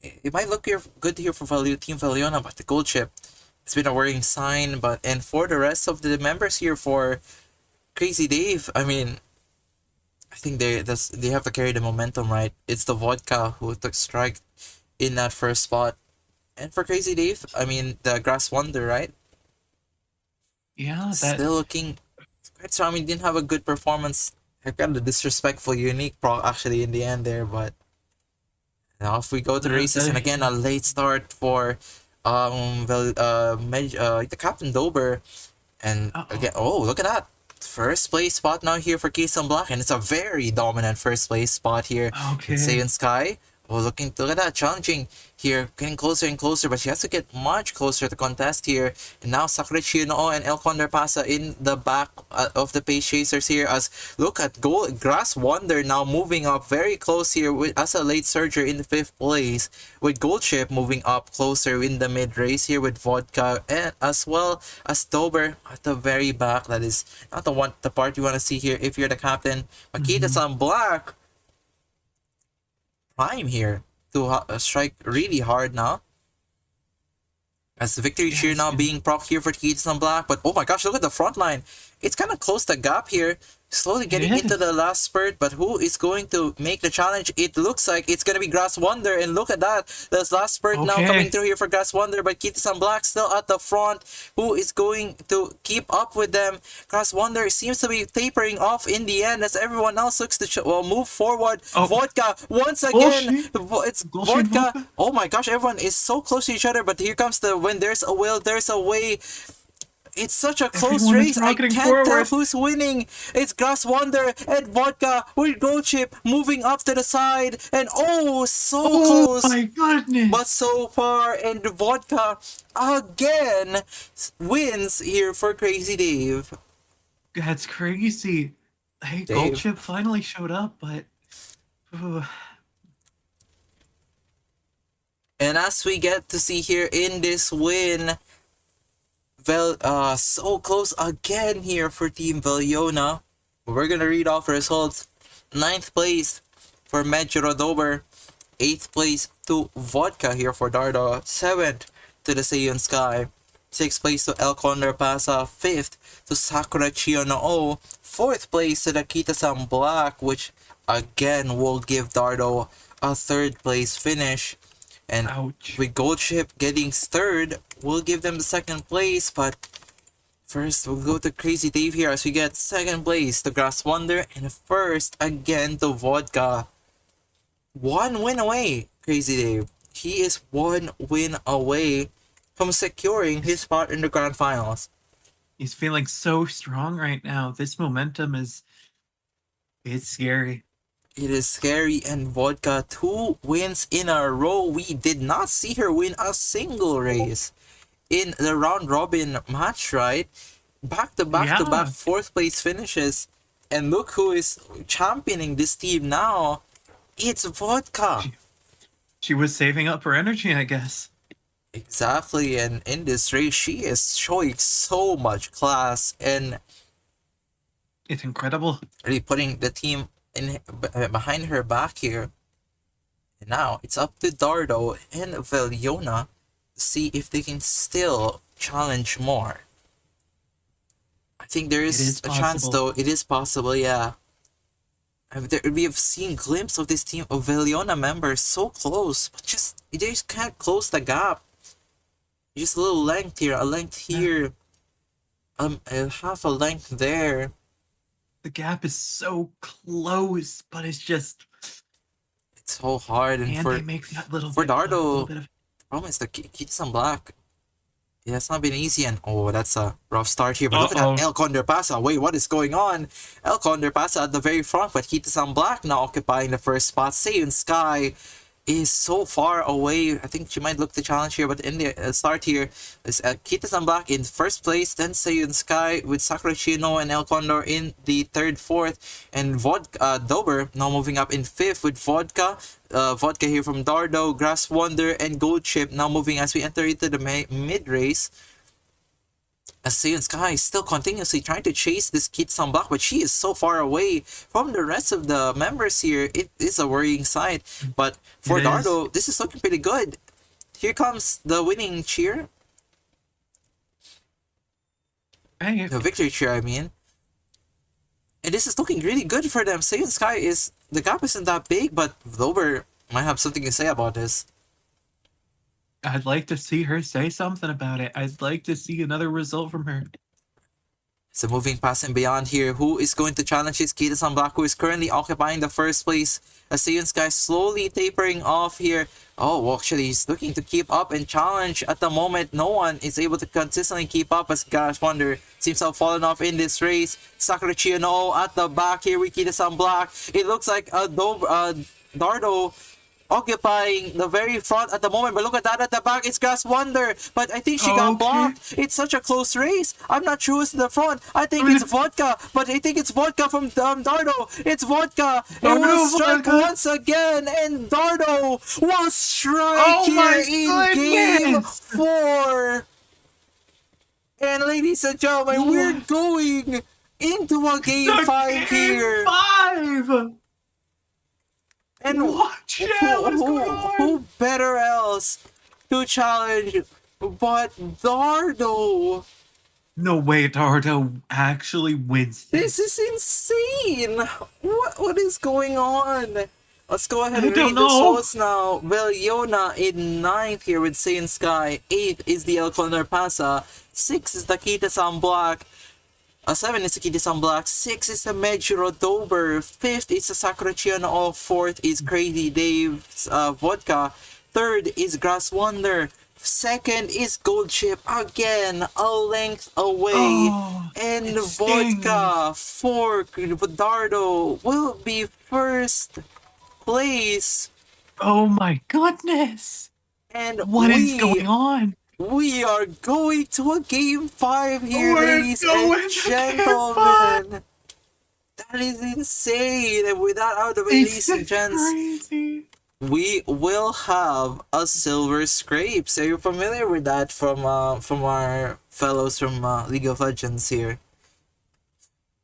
it might look good here for Team Veliona, but the Gold Chip, it's been a worrying sign. But and for the rest of the members here for Crazy Dave, I mean, I think they have to carry the momentum, right? It's the Vodka who took strike in that first spot. And for Crazy Dave, I mean, the Grass Wonder, right? Yeah, that Still looking quite strong. I mean, didn't have a good performance. I got the disrespectful unique proc actually in the end there, but now if we go to the races, and again, a late start for the Captain Dober. And again, oh, look at that. First place spot now here for Keystone Black, and it's a very dominant first place spot here. Okay. In Saiyan Sky. Oh, look at that, challenging here, getting closer and closer, but she has to get much closer to contest here. And now Sakura Chiyonoo and El Condor Pasa in the back of the pace chasers here, as look at Grass Wonder now moving up very close here as a late surger in the 5th place, with Gold Ship moving up closer in the mid race here with Vodka, and as well as Dober at the very back. That is not the part you want to see here if you're the captain. Makita-san Black prime here to strike really hard now, as the victory cheer now being proc here for Kita-san Black. But oh my gosh, look at the front line. It's kind of closed the gap here Slowly getting into the last spurt, but who is going to make the challenge? It looks like it's gonna be Grass Wonder, and look at that. This last spurt now coming through here for Grass Wonder, but Kita-san Black still at the front. Who is going to keep up with them? Grass Wonder seems to be tapering off in the end as everyone else looks to move forward. Vodka once again. It's Vodka. Oh my gosh, everyone is so close to each other, but here comes the when there's a will, there's a way. It's such a close race. I can't tell who's winning. It's Grass Wonder and Vodka with Gold Chip moving up to the side. And so close. Oh my goodness. But so far, and Vodka again wins here for CrazyDave. That's crazy. Hey, Gold Chip finally showed up, but... And as we get to see here in this win... so close again here for Team Veliona. We're gonna read off the results. 9th place for Medjuradober. 8th place to Vodka here for Dardow. 7th to the Seiyon Sky. 6th place to El Condor Pasa. 5th to Sakura Chiyo no O. 4th place to the Kita-san Black, which again will give Dardow a 3rd place finish. And with Gold Chip getting 3rd, we'll give them the 2nd place. But first, we'll go to CrazyDave here as we get 2nd place to Grass Wonder and 1st again to Vodka. 1 win away, CrazyDave. He is 1 win away from securing his spot in the Grand Finals. He's feeling so strong right now. This momentum it's scary. It is scary, and Vodka 2 wins in a row. We did not see her win a single race in the round robin match, right? Back to back 4th place finishes. And look who is championing this team now. It's Vodka. She was saving up her energy, I guess. Exactly, and in this race, she is showing so much class and it's incredible. Really putting the team behind her back here. And now it's up to Dardow and Veliona to see if they can still challenge more. I think there is a chance though. It is possible, yeah. We have seen glimpses of this team of Veliona members so close, but they just can't close the gap. Just a little length here, a length here, half a length there. The gap is so close, but it's so hard. And they make that little for Dardow, the problem is the Kita-san Black. Yeah, it's not been easy, and that's a rough start here. But look at that El Condor Pasa. Wait, what is going on? El Condor Pasa at the very front, but Kita-san Black now occupying the first spot. Seiyon Sky is so far away. I think she might look to challenge here, but in the start here is Kita-san Black in 1st place, then Seiyon Sky with Sakura Chino and El Condor in the 3rd, 4th, and Vodka Dober now moving up in 5th with Vodka. Vodka here from Dardow, Grass Wonder, and Gold Chip now moving as we enter into the mid-race. As Seiyon Sky is still continuously trying to chase this Kita-san Black, but she is so far away from the rest of the members here. It is a worrying sight. But for Dardow, this is looking pretty good. Here comes the winning cheer. The victory cheer, I mean. And this is looking really good for them. Seiyon Sky the gap isn't that big, but Dober might have something to say about this. I'd like to see her say something about it. I'd like to see another result from her. So moving past and beyond here, who is going to challenge his Kita-san Black, who is currently occupying the 1st place. As Seiyon Sky slowly tapering off here. Well, actually, he's looking to keep up and challenge. At the moment, no one is able to consistently keep up as Grass Wonder seems to have fallen off in this race. Sakura Chiyo at the back here with Kita-san Black. It looks like Dardow occupying the very front at the moment, but look at that at the back. It's Grass Wonder, but I think she got blocked. It's such a close race. I'm not sure who's in the front. I think it's Vodka, but I think it's Vodka from Dardow. It's Vodka. It will strike once again, and Dardow will strike here in game 4. And ladies and gentlemen, we're going into a game 5 here. 5. And who better else to challenge but Dardow? No way, Dardow actually wins This this. is insane! What is going on? Let's go ahead I and don't read the know. source now. Veliona in 9th here with Saiyan Sky. 8th is the El Condor Pasa. 6 is Takita Sam Black. 7 is Takita Sam Black. 6 is the Mejuro Dober. 5th is the Sakura Chiano. 4th is CrazyDave's Vodka. 3rd is Grass Wonder. 2nd is Gold Ship again, a length away. Oh, And it stings. Vodka for Dardow will be first place. Oh my goodness. And What is going on? we are going to a game 5 here, We're ladies and going to game 5. gentlemen. That is insane. And with that out of the way, This ladies and is gents, crazy. we will have a silver scrape. So you're familiar with that from our fellows from League of Legends here.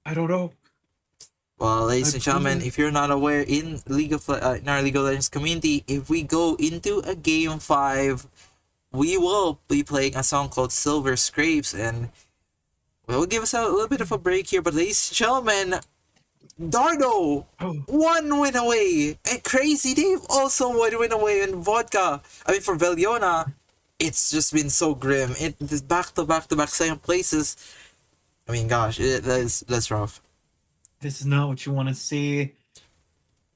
I don't know. Well, ladies and gentlemen, believe- if you're not aware, in in our League of Legends community, if we go into a game 5, we will be playing a song called Silver Scrapes, and we'll give us a little bit of a break here. But ladies and gentlemen, Dardow, Oh, 1 win away, and CrazyDave also 1 win away, and Vodka. I mean, for Veliona, it's just been so grim. It is back to back to back second places. I mean, gosh, that's rough. this is not what you want to see.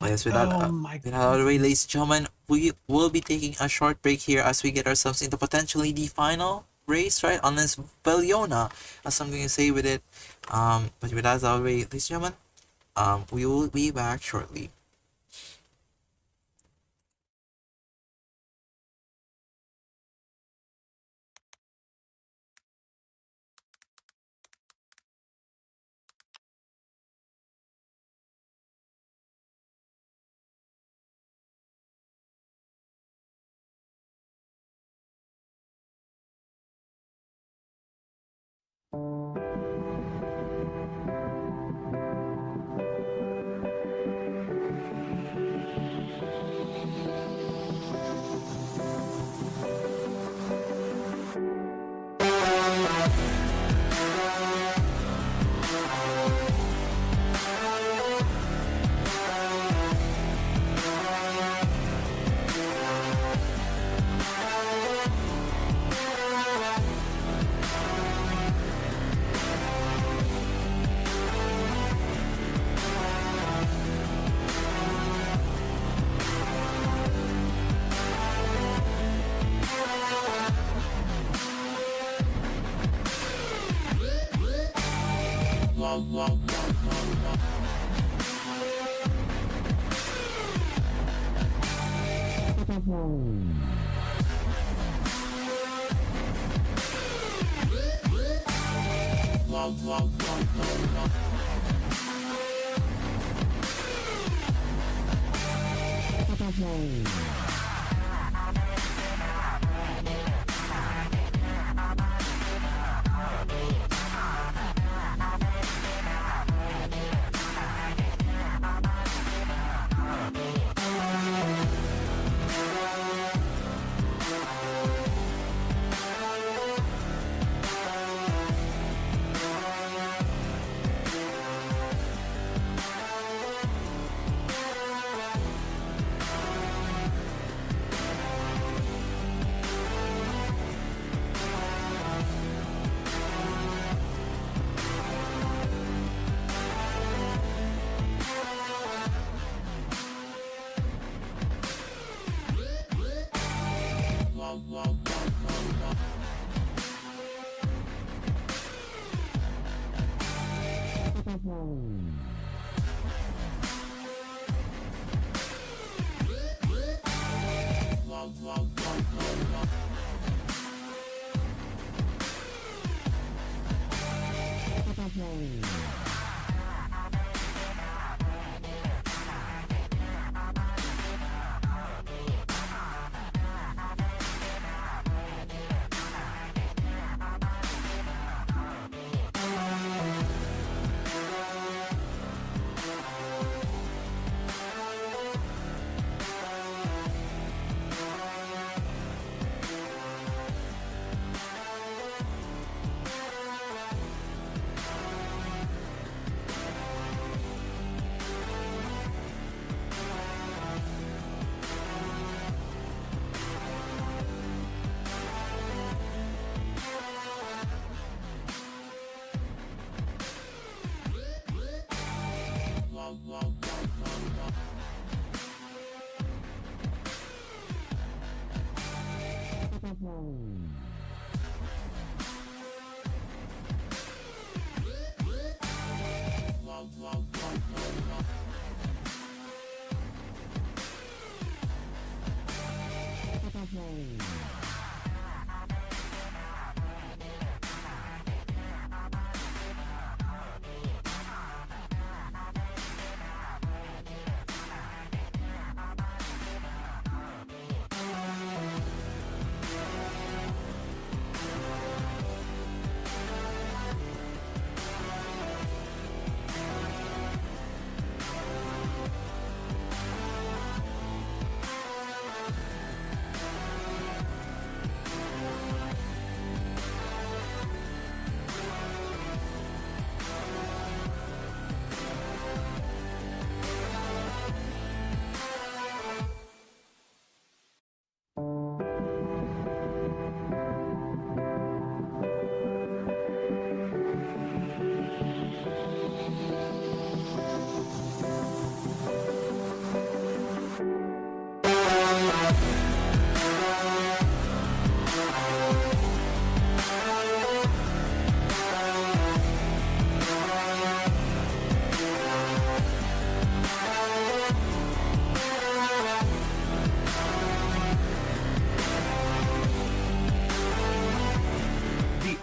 Yes, Oh my without out of the way, goodness. ladies and gentlemen, we will be taking a short break here as we get ourselves into potentially the final race, right? Unless Veliona has something to say with it. But with that out of the way, ladies and gentlemen, we will be back shortly.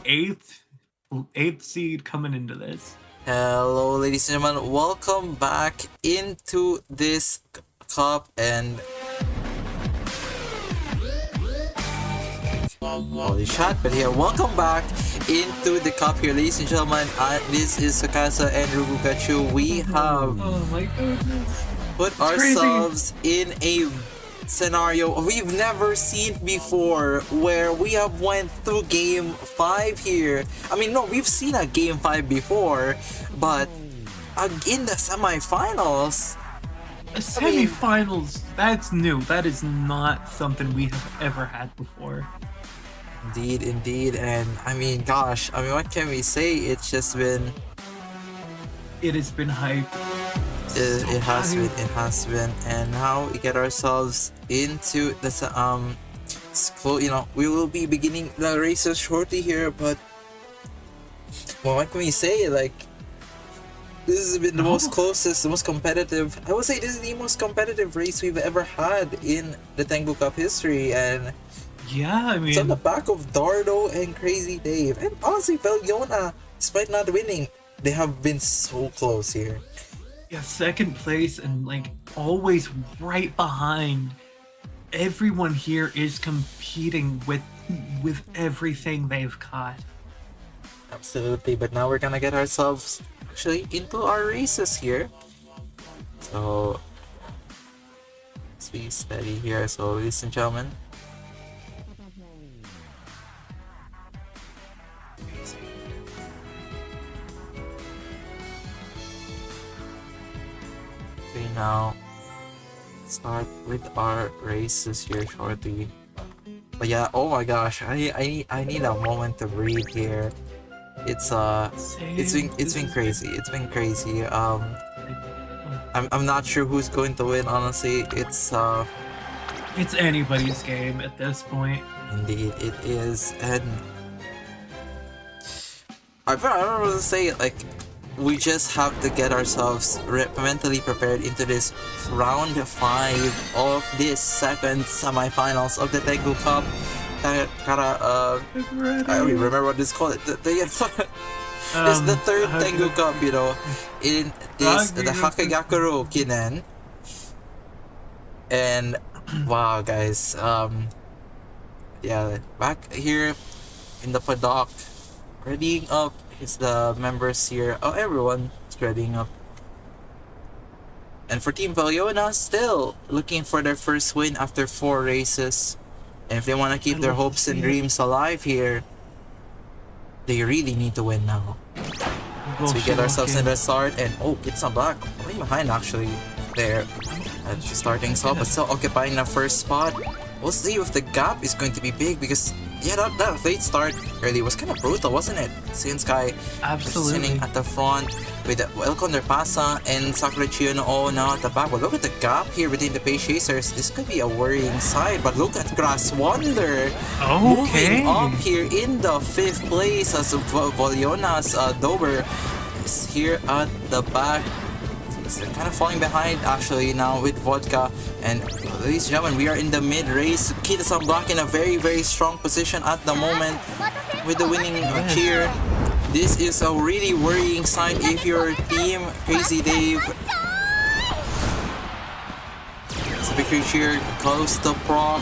eighth seed coming into this. Hello, ladies and gentlemen. Welcome back into this cup and holy shot! But here, welcome back into the cup here, ladies and gentlemen. This is Tsukasa and Hakugyokurou. We have Oh my goodness! put ourselves in a scenario we've never seen before, where we have went through game 5 here. I mean, no, we've seen a game 5 before, but in the semifinals. Semifinals, that's new. That is not something we have ever had before. Indeed, and I mean, gosh, I mean, what can we say? It's just been. It has been hyped. It has been, and now we get ourselves into the you know, we will be beginning the races shortly here, but well, what can we say? Like, this has been the most closest, the most competitive. I would say this is the most competitive race we've ever had in the Tengu Cup history, and yeah, I mean, it's on the back of Dardow and CrazyDave, and honestly, Veliona, despite not winning, they have been so close here. yeah, second place and like always right behind. Everyone here is competing with everything they've got. Absolutely, but now we're gonna get ourselves actually into our races here. So let's be steady here. So, ladies and gentlemen, we now start with our races here shortly. But yeah, oh my gosh, I need a moment to breathe here. It's been crazy. It's been crazy. I'm not sure who's going to win, honestly. It's anybody's game at this point. Indeed it is, and I don't know what to say. Like, we just have to get ourselves mentally prepared into this round 5 of this second semifinals of the Tengu Cup. I don't even remember what it's called. It's the third Tengu Cup, you know, in this the Hakugyokurou Kinen. And wow, guys, yeah, back here in the paddock, readying up is the members here. Oh, everyone is readying up. And for Team Veliona, still looking for their first win after 4 races. And if they want to keep their hopes and dreams alive here, they really need to win now. So we get ourselves in the start, and oh, it's not black. Way behind actually there at the starting spot, but still occupying the first spot. We'll see if the gap is going to be big, because yeah, that late start early was kind of brutal, wasn't it? Since Sky sitting at the front with El Condorpasa and Sakura Chiyuno now at the back. But look at the gap here between the pace chasers. This could be a worrying side, but look at Grass Wonder moving up here in the 5th place as Veliona's Dober is here at the back. They're kind of falling behind actually now with Vodka. And ladies and gentlemen, we are in the mid-race. Kita-san Black in a very strong position at the moment with the winning cheer. This is a really worrying sign if you're Team CrazyDave. It's a victory cheer close to Proc.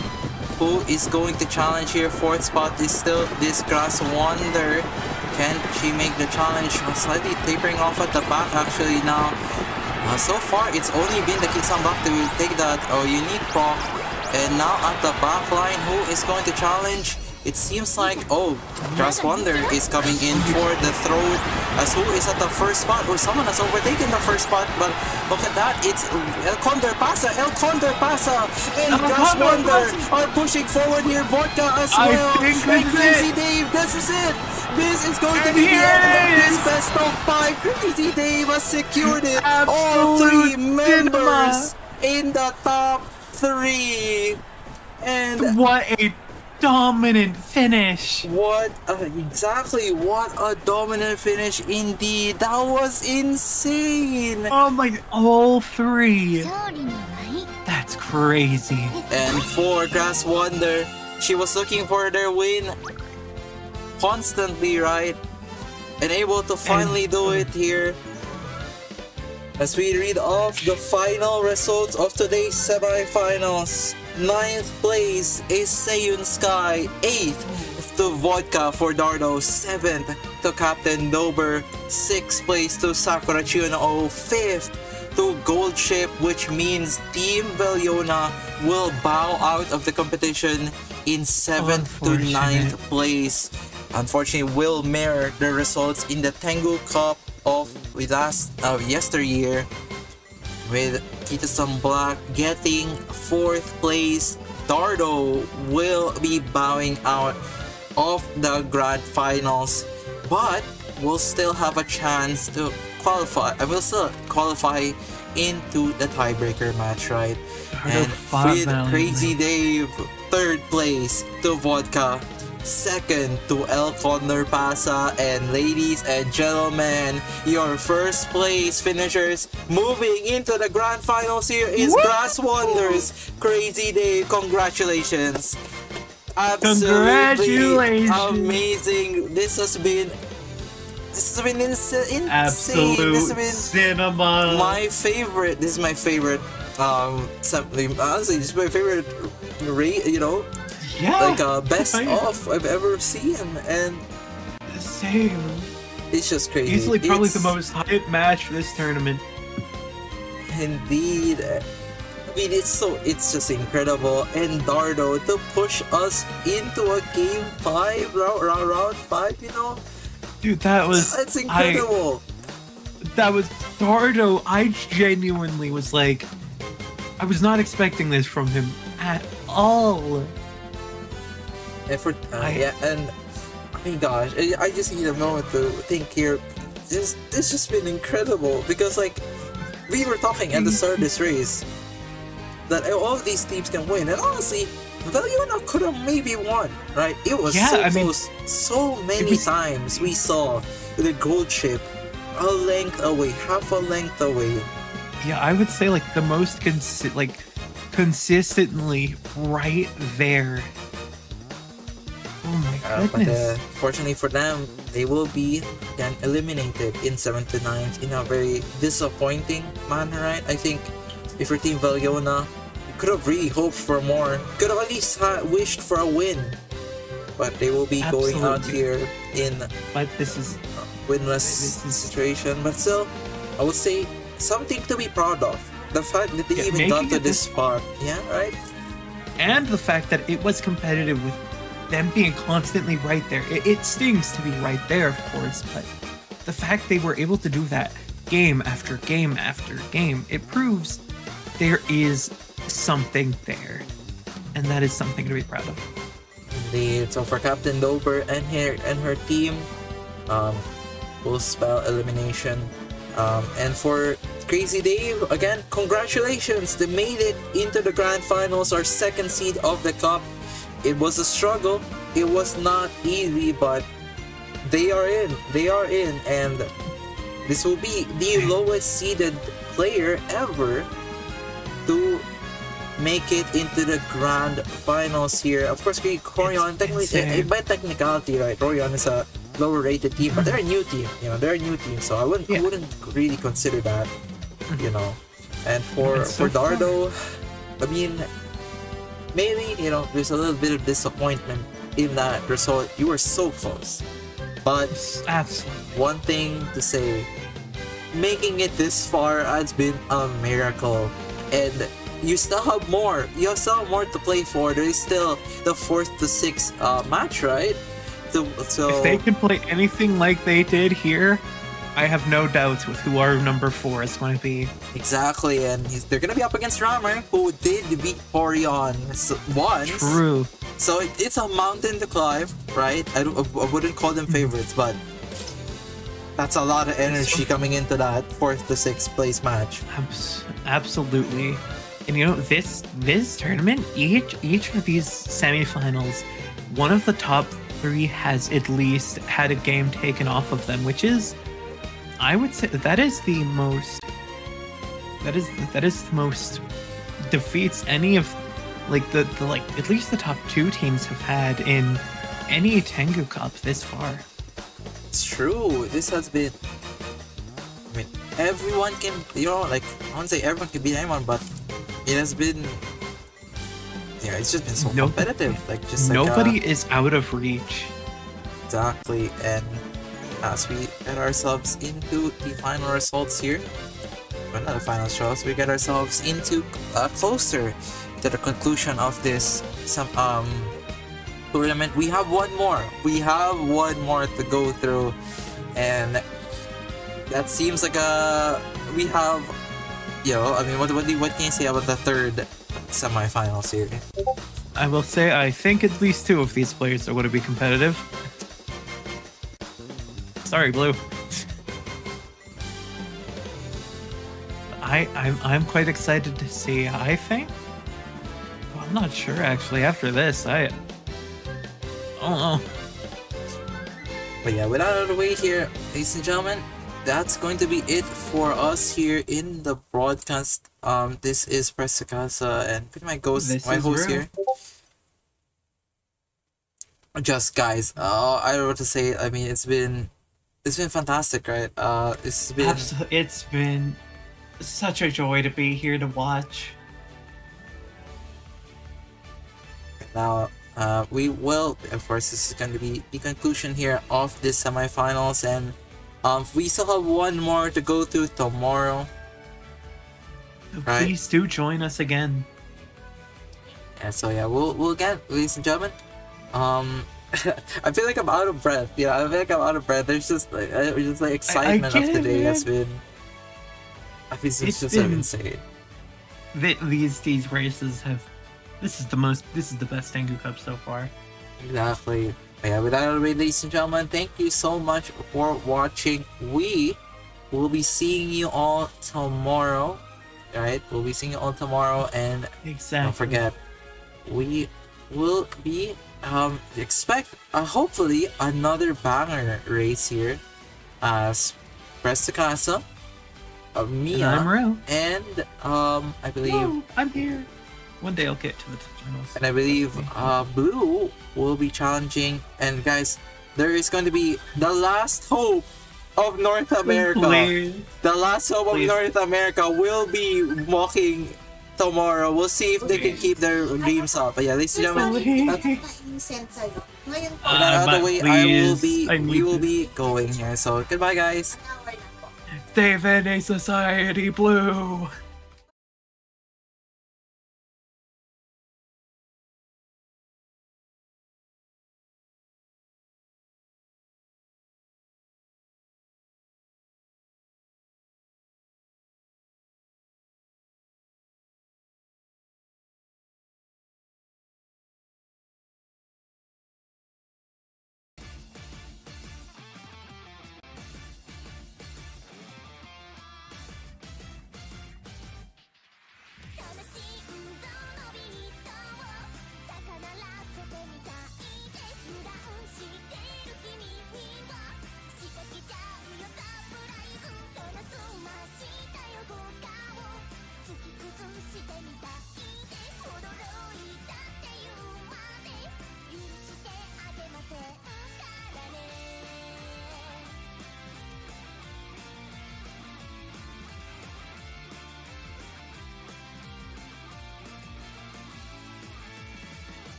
Who is going to challenge here? 4th spot is still this Grass Wonder. Can she make the challenge? Slightly tapering off at the back actually now. So far, it's only been the Kita-san Black to take that unique proc. And now at the back line, who is going to challenge? It seems like, Grass Wonder is coming in for the throat. As who is at the first spot? Or someone has overtaken the first spot. But look at that, it's El Condorpasa and Grass Wonder are pushing forward here. Vodka as well. And CrazyDave, this is it. This is going to be the end of this best of 5. CrazyDave has secured it. All 3 members in the top 3. And what a dominant finish! What a dominant finish indeed. That was insane. Oh my, all 3. That's crazy. And for Grass Wonder, she was looking for their win. constantly, right? And able to finally do it here. As we read off the final results of today's semifinals. 9th place is Seiyun Sky. 8th to Vodka for Dardow. 7th to Captain Dober. 6th place to Sakura Chiyono. 5th to Gold Ship, which means Team Veliona will bow out of the competition in 7th to 9th place. Unfortunately, will mirror the results in the Tengu Cup of yesteryear, with Kita-san Black getting 4th place. Dardow will be bowing out of the grand finals, but will still have a chance to qualify. I will still qualify into the tiebreaker match, right? And with CrazyDave, 3rd place to Vodka, 2nd to El Condor Pasa, and ladies and gentlemen, your first place finishers moving into the grand finals here is Grass Wonders. CrazyDave, congratulations. Absolutely amazing. This has been insane. Absolute this has been cinema. my favorite. This is my favorite. Honestly, this is my favorite. Best of I've ever seen, and same. It's just crazy. Easily, probably the most hype match this tournament. Indeed. I mean, it's just incredible. And Dardow to push us into a game 5, round 5, you know? Dude, it's incredible. That was Dardow. I genuinely was like, I was not expecting this from him at all. And and oh my gosh, I just need a moment to think here. This just been incredible, because like we were talking at the start of this race that all of these teams can win, and honestly, Veliona could have maybe won, right? It was close. So many times we saw the Gold Ship a length away, half a length away. Yeah, I would say like the most consistently right there. Oh my goodness. But fortunately for them, they will be then eliminated in 7th to 9th in a very disappointing manner, right? I think if your team Veliona, you could have really hoped for more. Could have at least wished for a win. But they will be going out here in this winless situation. But still, I would say something to be proud of. The fact that they even got to this far. Yeah, right? And the fact that it was competitive with them being constantly right there. It stings to be right there, of course, but the fact they were able to do that game after game after game, it proves there is something there. And that is something to be proud of. Indeed. So for Captain Dober and her team, will spell elimination. And for CrazyDave, again, congratulations! They made it into the grand finals, our 2nd seed of the cup. It was a struggle. It was not easy, but they are in. And this will be the lowest seeded player ever to make it into the grand finals here. Of course, Corion, technically, by technicality, right, Corion is a lower rated team, but they're a new team. They're a new team, so I wouldn't really consider that. And for Dardow, I mean, maybe, there's a little bit of disappointment in that result. You were so close. But absolutely, one thing to say, making it this far has been a miracle. And you still have more. You still have more to play for. There is still the 4th to 6th match, right? So if they can play anything like they did here, I have no doubts with who our number 4 is going to be. Exactly, and they're going to be up against Rammer, who did beat Orion once. True. So it's a mountain to climb, right? I wouldn't call them favorites, but that's a lot of energy coming into that 4th to 6th place match. Absolutely. And this tournament, each of these semifinals, one of the top 3 has at least had a game taken off of them, which is, I would say, that is the most defeats any of the at least the top 2 teams have had in any Tengu Cup this far. It's true. This has been. I mean, everyone can. Like I won't say everyone can beat anyone, but it has been. Yeah, it's just been so competitive. Like just nobody is out of reach. Exactly, and as we get ourselves into the final results here, well, not the final shows, we get ourselves into closer to the conclusion of this tournament. We have one more. We have one more to go through, and that seems like we have. I mean, what can you say about the third semifinals here? I will say I think at least two of these players are going to be competitive. Sorry, Blue. I'm quite excited to see. I think. I'm not sure actually. After this, I don't know. But yeah, with that out of the way here, ladies and gentlemen, that's going to be it for us here in the broadcast. This is Tsukasa and my host here. Just guys, I don't know what to say. I mean, it's been fantastic, right? It's been such a joy to be here to watch. Now, we will, of course, this is going to be the conclusion here of this semifinals, and we still have one more to go through tomorrow. Right? Please do join us again. And so yeah, we'll again, ladies and gentlemen. I feel like I'm out of breath. Yeah, I feel like I'm out of breath. There's just like excitement of the day has been. I feel it's just so insane. These races have. This is the best Tengu Cup so far. Exactly. Yeah, with that out of the way, ladies and gentlemen, thank you so much for watching. We will be seeing you all tomorrow. Right? We'll be seeing you all tomorrow, and don't forget, we will be expect hopefully another banger race here as Tsukasa, Mia, and I believe I'm here. One day I'll get to the finals. And I believe Blue will be challenging. And guys, there is going to be the last hope of North America. Please. The last hope of North America will be walking tomorrow. We'll see if they can keep their dreams up. But yeah, ladies and gentlemen, the way we will be going here. So goodbye, guys. Dave and a Society Blue.